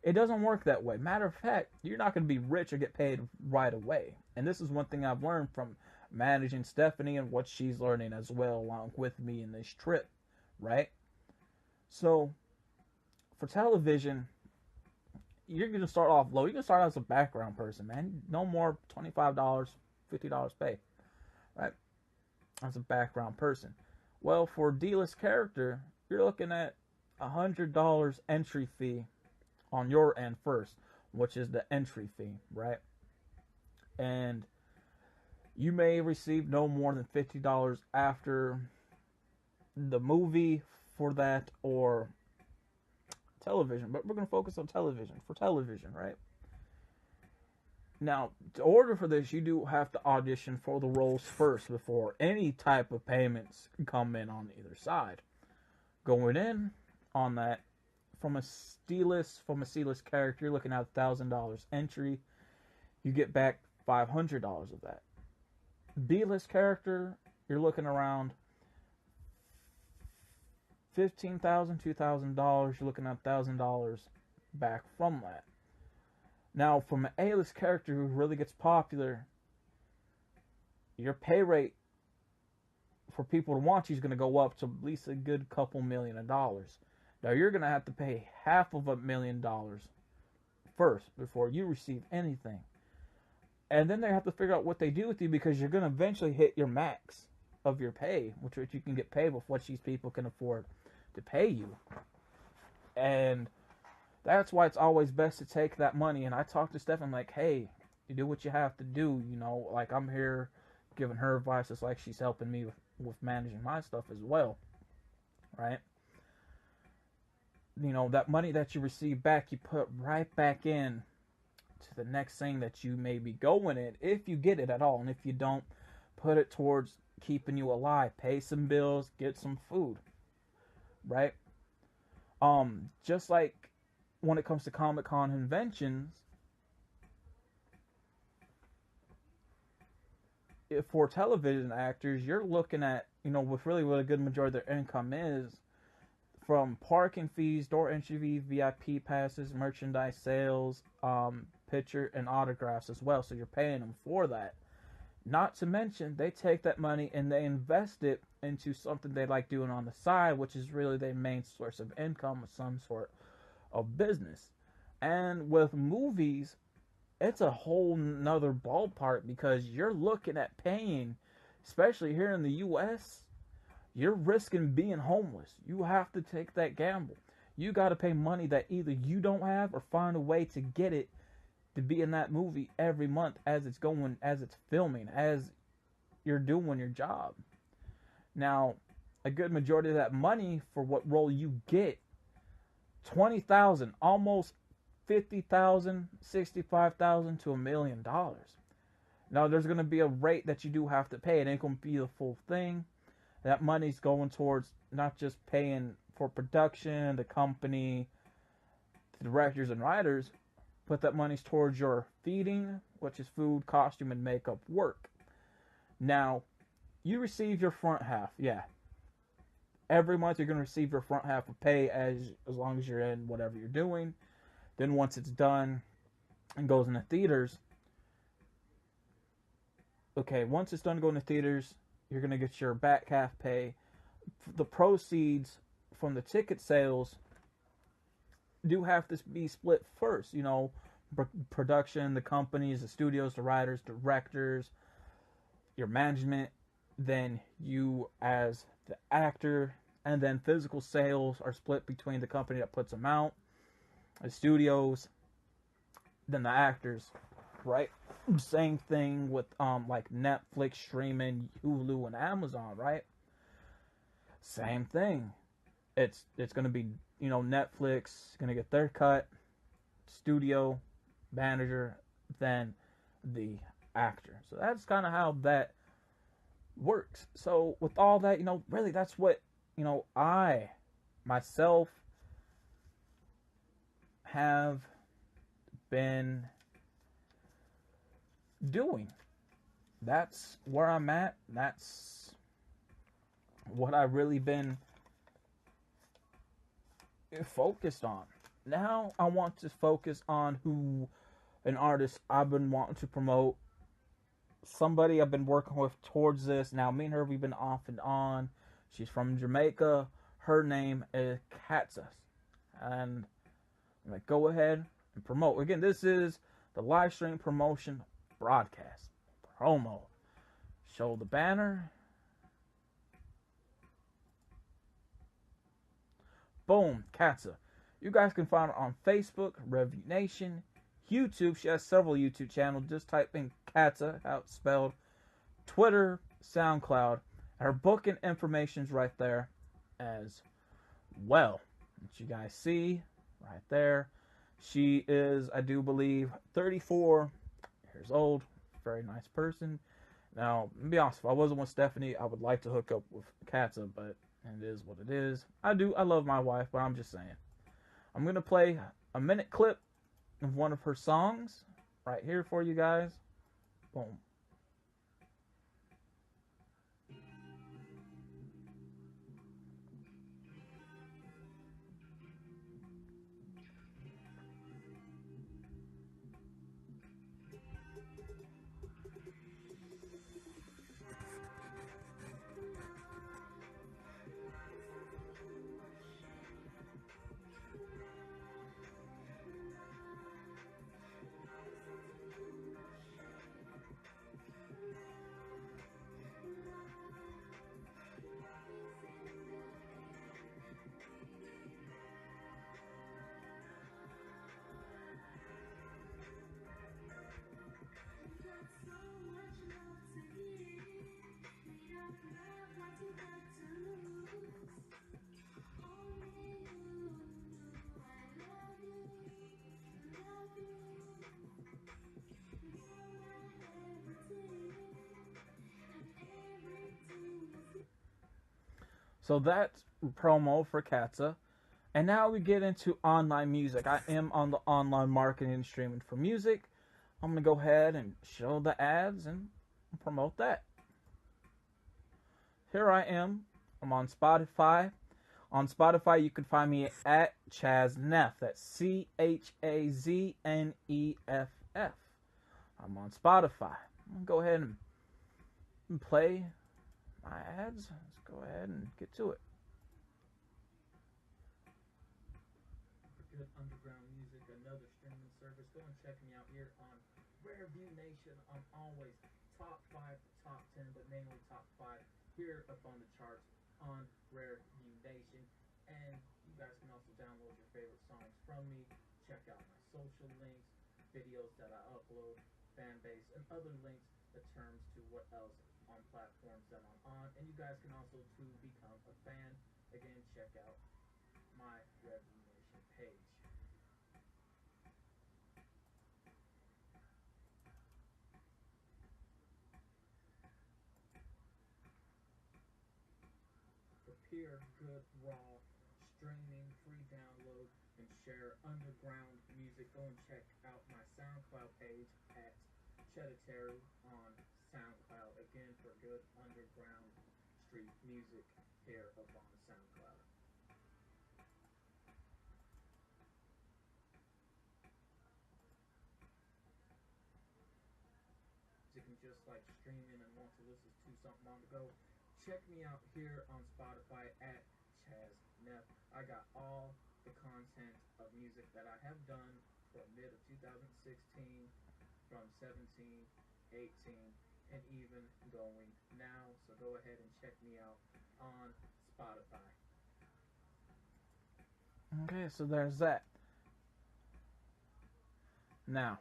It doesn't work that way. Matter of fact, you're not going to be rich or get paid right away. And this is one thing I've learned from managing Stephanie and what she's learning as well along with me in this trip, right? So, for television, you're going to start off low. You're going to start out as a background person, man. No more $25, $50 pay. right? As a background person. Well, for D-list character, you're looking at $100 entry fee on your end first, which is the entry fee, right? And you may receive no more than $50 after the movie for that, or television. But we're going to focus on television. For television, right? Now, to order for this, you do have to audition for the roles first before any type of payments come in on either side. Going in on that, from a C-list character, you're looking at $1,000 entry. You get back $500 of that. B-list character, you're looking around $15,000, $2,000. You're looking at $1,000 back from that. Now, from an A-list character who really gets popular, your pay rate for people to want you is going to go up to at least a good couple $1 million. Now, you're going to have to pay $500,000 first before you receive anything. And then they have to figure out what they do with you, because you're going to eventually hit your max of your pay, which you can get paid with what these people can afford to pay you. And that's why it's always best to take that money. And I talked to Steph, I'm like, hey, you do what you have to do, you know, like I'm here giving her advice. It's like she's helping me with managing my stuff as well, right? You know, that money that you receive back, you put right back in to the next thing that you may be going in, if you get it at all. And if you don't, put it towards keeping you alive. Pay some bills, get some food, right? Just like when it comes to Comic-Con conventions, for television actors, you're looking at, you know, with really what a good majority of their income is, from parking fees, door entry fee, VIP passes, merchandise sales, picture and autographs as well. So you're paying them for that. Not to mention, they take that money and they invest it into something they like doing on the side, which is really their main source of income, with some sort of business. And with movies, it's a whole nother ballpark, because you're looking at paying, especially here in the US, you're risking being homeless. You have to take that gamble. You got to pay money that either you don't have, or find a way to get it to be in that movie every month as it's going, as it's filming, as you're doing your job. Now, a good majority of that money for what role you get, 20,000, almost 50,000, 65,000 to $1 million. Now, there's going to be a rate that you do have to pay. It ain't going to be the full thing. That money's going towards not just paying for production, the company, the directors and writers, but that money's towards your feeding, which is food, costume, and makeup work. Now, you receive your front half, yeah. Every month you're going to receive your front half of pay as long as you're in whatever you're doing. Then once it's done and goes into theaters, okay, once it's done going to theaters, you're going to get your back half pay. The proceeds from the ticket sales do have to be split first. You know, production, the companies, the studios, the writers, directors, your management, then you as the actor, and then physical sales are split between the company that puts them out, the studios, then the actors, right? Same thing with like Netflix streaming, Hulu, and Amazon, right? Same thing. It's gonna be, you know, Netflix gonna get their cut, studio, manager, then the actor. So that's kind of how that works. So with all that, you know, really that's what, you know, I myself have been doing. That's where I'm at. That's what I've really been focused on. Now I want to focus on who an artist I've been wanting to promote. Somebody I've been working with towards this. Now me and her, we've been off and on. She's from Jamaica. Her name is Katza. And I'm like, go ahead and promote. Again, this is the live stream promotion broadcast promo Show the banner. Boom, Katza. You guys can find her on Facebook, Review Nation, YouTube. She has several YouTube channels. Just type in Katza, how it's spelled. Twitter, SoundCloud. Her booking information's right there as well. That you guys see right there. She is, I do believe, 34 years old. Very nice person. Now, to be honest, if I wasn't with Stephanie, I would like to hook up with Katza, but it is what it is. I love my wife, but I'm just saying. I'm going to play a minute clip of one of her songs right here for you guys. Boom. So that's promo for Katza. And now we get into online music. I am on the online marketing and streaming for music. I'm going to go ahead and show the ads and promote that. Here I am. I'm on Spotify. On Spotify, you can find me at ChazNeff. That's ChAZNEFF. I'm on Spotify. I'm going to go ahead and play my ads. Let's go ahead and get to it. Good underground music, another streaming service. Go and check me out here on Review Nation. I'm always top 5, top 10, but mainly top 5 here up on the charts on Review Nation. And you guys can also download your favorite songs from me. Check out my social links, videos that I upload, fan base, and other links that terms to what else on platforms that I'm on. And you guys can also to become a fan. Again, check out my Review Nation page. Prepare good raw streaming, free download, and share underground music. Go and check out my SoundCloud page at ChEDDErTarY on SoundCloud. Again, for good underground street music here up on SoundCloud. You can just like streaming and want to listen to something on the go, check me out here on Spotify at ChazNeff. I got all the content of music that I have done from mid of 2016, from 17, 18, and even going now. So go ahead and check me out on Spotify. Okay, so there's that. Now,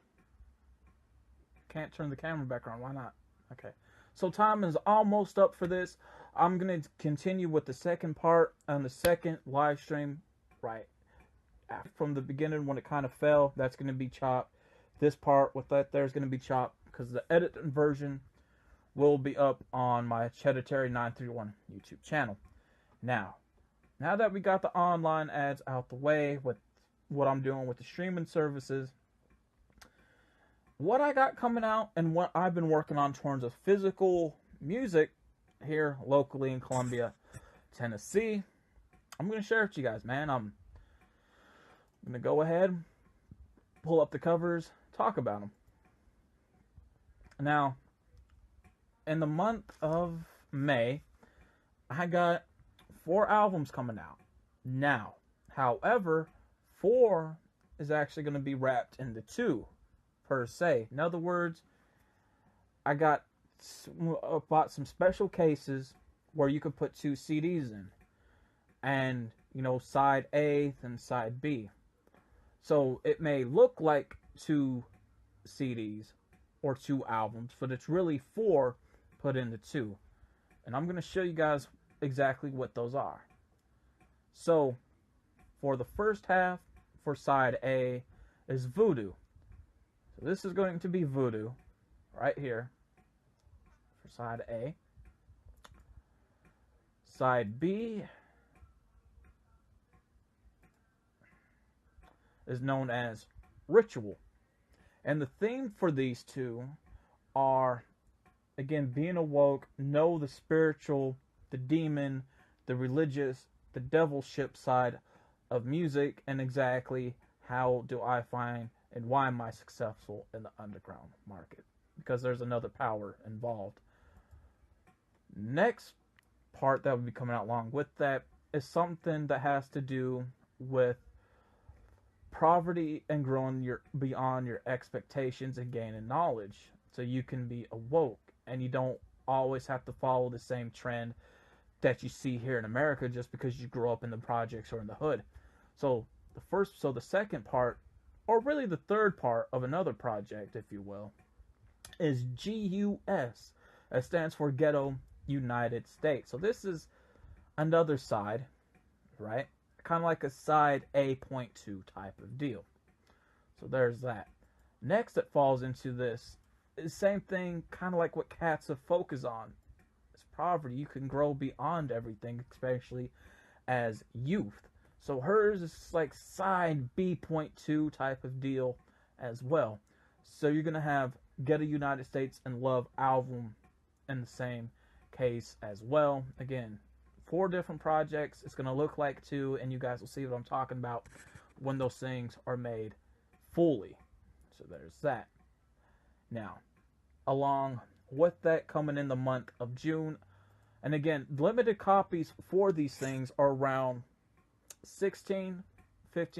can't turn the camera back on. Why not? Okay. So time is almost up for this. I'm going to continue with the second part on the second live stream. Right. From the beginning when it kind of fell, that's going to be chopped. This part with that there's going to be chopped because the edited version will be up on my ChEDDErTarY 931 YouTube channel. Now that we got the online ads out the way with what I'm doing with the streaming services, what I got coming out and what I've been working on in terms of physical music here locally in Columbia, Tennessee, I'm going to share it with you guys, man. I'm going to go ahead, pull up the covers, talk about them. Now, in the month of May, I got 4 albums coming out. Now, however, 4 is actually going to be wrapped into 2. Per se. In other words, I got bought some special cases where you could put 2 CDs in, and side A and side B. So it may look like 2 CDs or 2 albums, but it's really 4 put into 2. And I'm going to show you guys exactly what those are. So for the first half, for side A, is Voodoo. So this is going to be Voodoo right here for side A. Side B is known as Ritual. And the theme for these two are, again, being awoke, know the spiritual, the demon, the religious, the devilship side of music, and exactly how do I find and why am I successful in the underground market? Because there's another power involved. Next part that will be coming out along with that is something that has to do with poverty and growing beyond your expectations and gaining knowledge, so you can be awoke and you don't always have to follow the same trend that you see here in America just because you grew up in the projects or in the hood. So the second part, or really the third part of another project, if you will, is GUS. It stands for Ghetto United States. So this is another side, right? Kind of like a side A.2 type of deal. So there's that. Next that falls into this is same thing, kind of like what Cats have focused on. It's poverty. You can grow beyond everything, especially as youth. So hers is like side B.2 type of deal as well. So you're going to have Get a United States and Love album in the same case as well. Again, 4 different projects. It's going to look like 2, and you guys will see what I'm talking about when those things are made fully. So there's that. Now, along with that, coming in the month of June, and again, limited copies for these things are around 15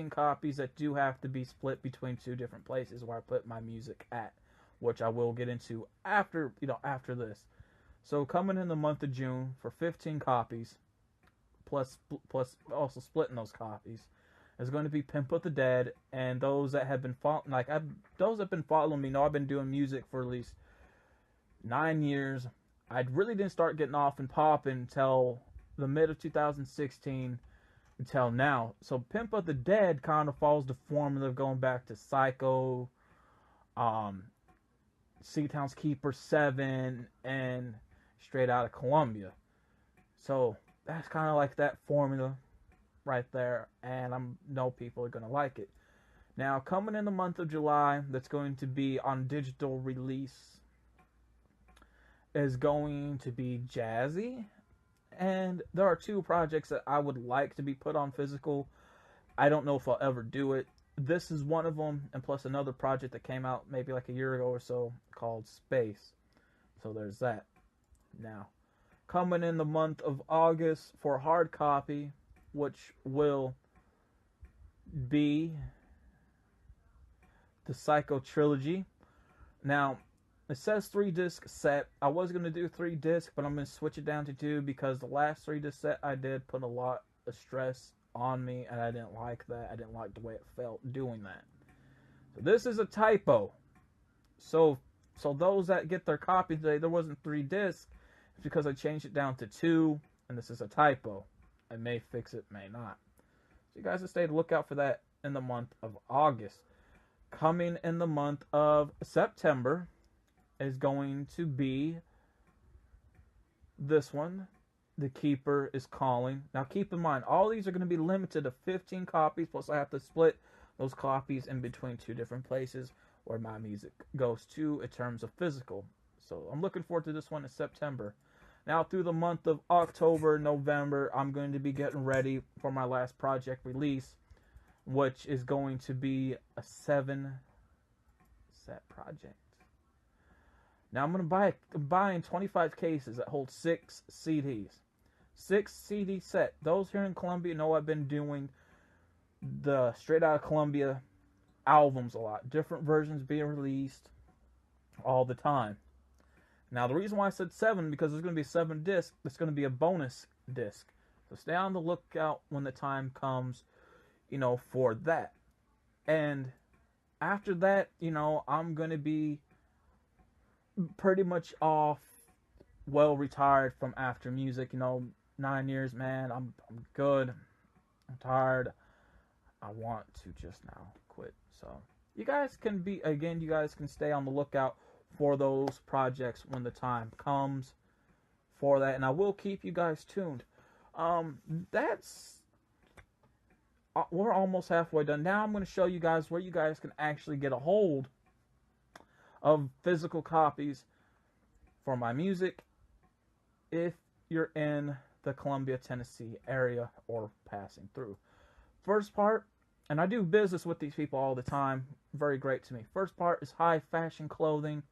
copies that do have to be split between 2 different places where I put my music at, which I will get into after this. So coming in the month of June for 15 copies, plus also splitting those copies, is going to be Pimp of the Dead. And those that have been those that have been following me know I've been doing music for at least 9 years. I really didn't start getting off and popping until the mid of 2016 until now. So Pimp of the Dead kind of follows the formula of going back to Psycho, C-Town's Keeper 7, and Straight Outta Columbia. So that's kind of like that formula right there, and I know people are going to like it. Now, coming in the month of July, that's going to be on digital release, is going to be Jazzy. And there are 2 projects that I would like to be put on physical. I don't know if I'll ever do it. This is one of them, and plus another project that came out maybe like a year ago or so called Space. So there's that. Now, coming in the month of August for hard copy, which will be the Psycho Trilogy. Now, it says 3-disc set. I was going to do 3-disc, but I'm going to switch it down to 2 because the last 3-disc set I did put a lot of stress on me, and I didn't like that. I didn't like the way it felt doing that. So this is a typo. So those that get their copy today, there wasn't 3-disc. It's because I changed it down to 2, and this is a typo. I may fix it, may not. So you guys will stay to look out for that in the month of August. Coming in the month of September is going to be this one, The Keeper is Calling. Now keep in mind, all these are going to be limited to 15 copies, plus I have to split those copies in between 2 different places where my music goes to in terms of physical. So I'm looking forward to this one in September. Now through the month of October, November, I'm going to be getting ready for my last project release, which is going to be a 7-set project. Now I'm buying 25 cases that hold 6 CDs. 6 CD set. Those here in Columbia know I've been doing the Straight Outta Columbia albums a lot. Different versions being released all the time. Now, the reason why I said 7, because there's going to be 7 discs. It's going to be a bonus disc. So stay on the lookout when the time comes, for that. And after that, I'm going to be pretty much off, well, retired from after music. 9 years, man. I'm good. I'm tired. I want to just now quit. So you guys can stay on the lookout for those projects when the time comes for that, and I will keep you guys tuned. We're almost halfway done. Now I'm going to show you guys where you guys can actually get a hold of physical copies for my music if you're in the Columbia, Tennessee area or passing through. First part, and I do business with these people all the time, very great to me. First part is high fashion clothing.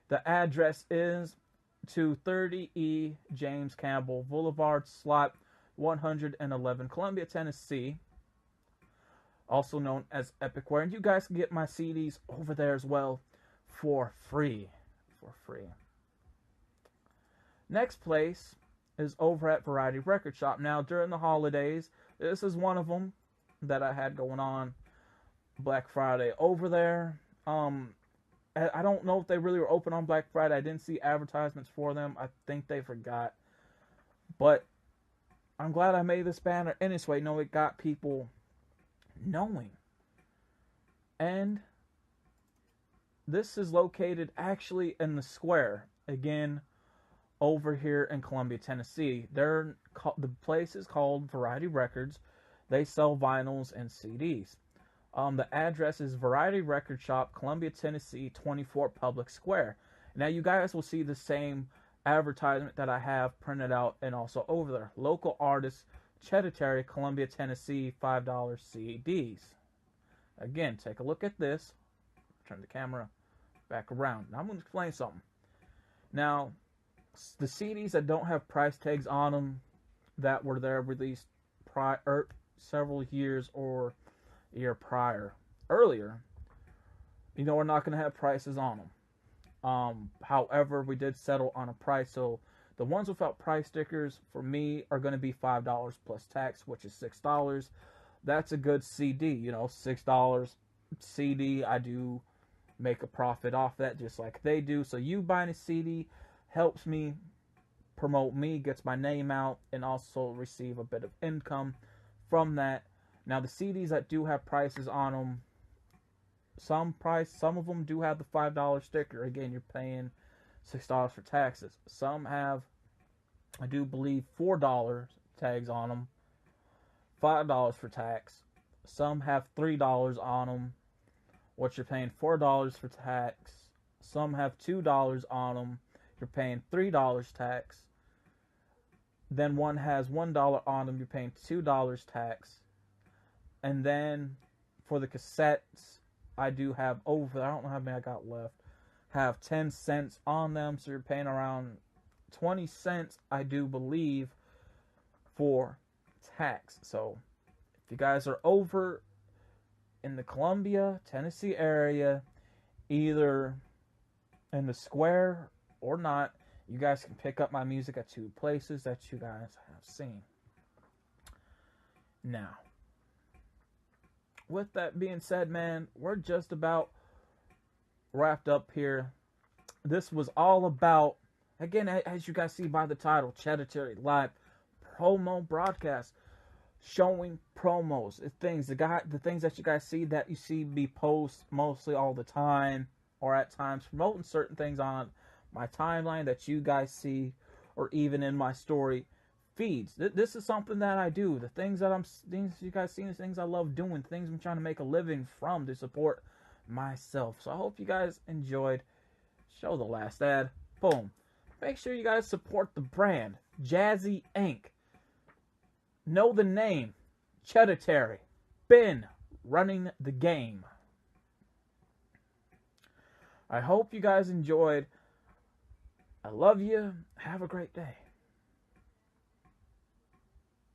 The address is 230E James Campbell Boulevard, slot 111, Columbia, Tennessee, also known as Epicware. And you guys can get my CDs over there as well for free. Next place is over at Variety Record Shop. Now, during the holidays, this is one of them that I had going on Black Friday over there. I don't know if they really were open on Black Friday. I didn't see advertisements for them. I think they forgot. But I'm glad I made this banner in this way. It got people knowing. And this is located actually in the square. Again, over here in Columbia, Tennessee. The place is called Variety Records. They sell vinyls and CDs. The address is Variety Record Shop, Columbia, Tennessee, 24 Public Square. Now you guys will see the same advertisement that I have printed out and also over there. Local artist, ChEDDErTarY, Columbia, Tennessee, $5 CDs. Again, take a look at this. Turn the camera back around. Now I'm going to explain something. Now, the CDs that don't have price tags on them that were there released several years or a year earlier, we're not going to have prices on them. However, we did settle on a price, so the ones without price stickers for me are going to be $5 plus tax, which is $6. That's a good CD, $6 CD. I do make a profit off that just like they do. So you buying a CD helps me promote me, gets my name out, and also receive a bit of income from that. Now, the CDs that do have prices on them, some of them do have the $5 sticker. Again, you're paying $6 for taxes. Some have, I do believe, $4 tags on them, $5 for tax. Some have $3 on them, which you're paying $4 for tax. Some have $2 on them, you're paying $3 tax. Then one has $1 on them, you're paying $2 tax. And then for the cassettes, I do have I don't know how many I got left, have 10 cents on them, so you're paying around 20 cents, I do believe, for tax. So if you guys are over in the Columbia, Tennessee area, either in the square or not, you guys can pick up my music at 2 places that you guys have seen. Now, with that being said, man, we're just about wrapped up here. This was all about, again, as you guys see by the title, ChEDDErTarY Live Promo Broadcast, showing promos, the things that you guys see, that you see me post mostly all the time, or at times promoting certain things on my timeline that you guys see, or even in my story feeds. This is something that I do. The things you guys see, the things I love doing, things I'm trying to make a living from to support myself. So I hope you guys enjoyed. Show the last ad. Boom. Make sure you guys support the brand, Jazzy Inc. Know the name, ChEDDErTarY. Been running the game. I hope you guys enjoyed. I love you. Have a great day.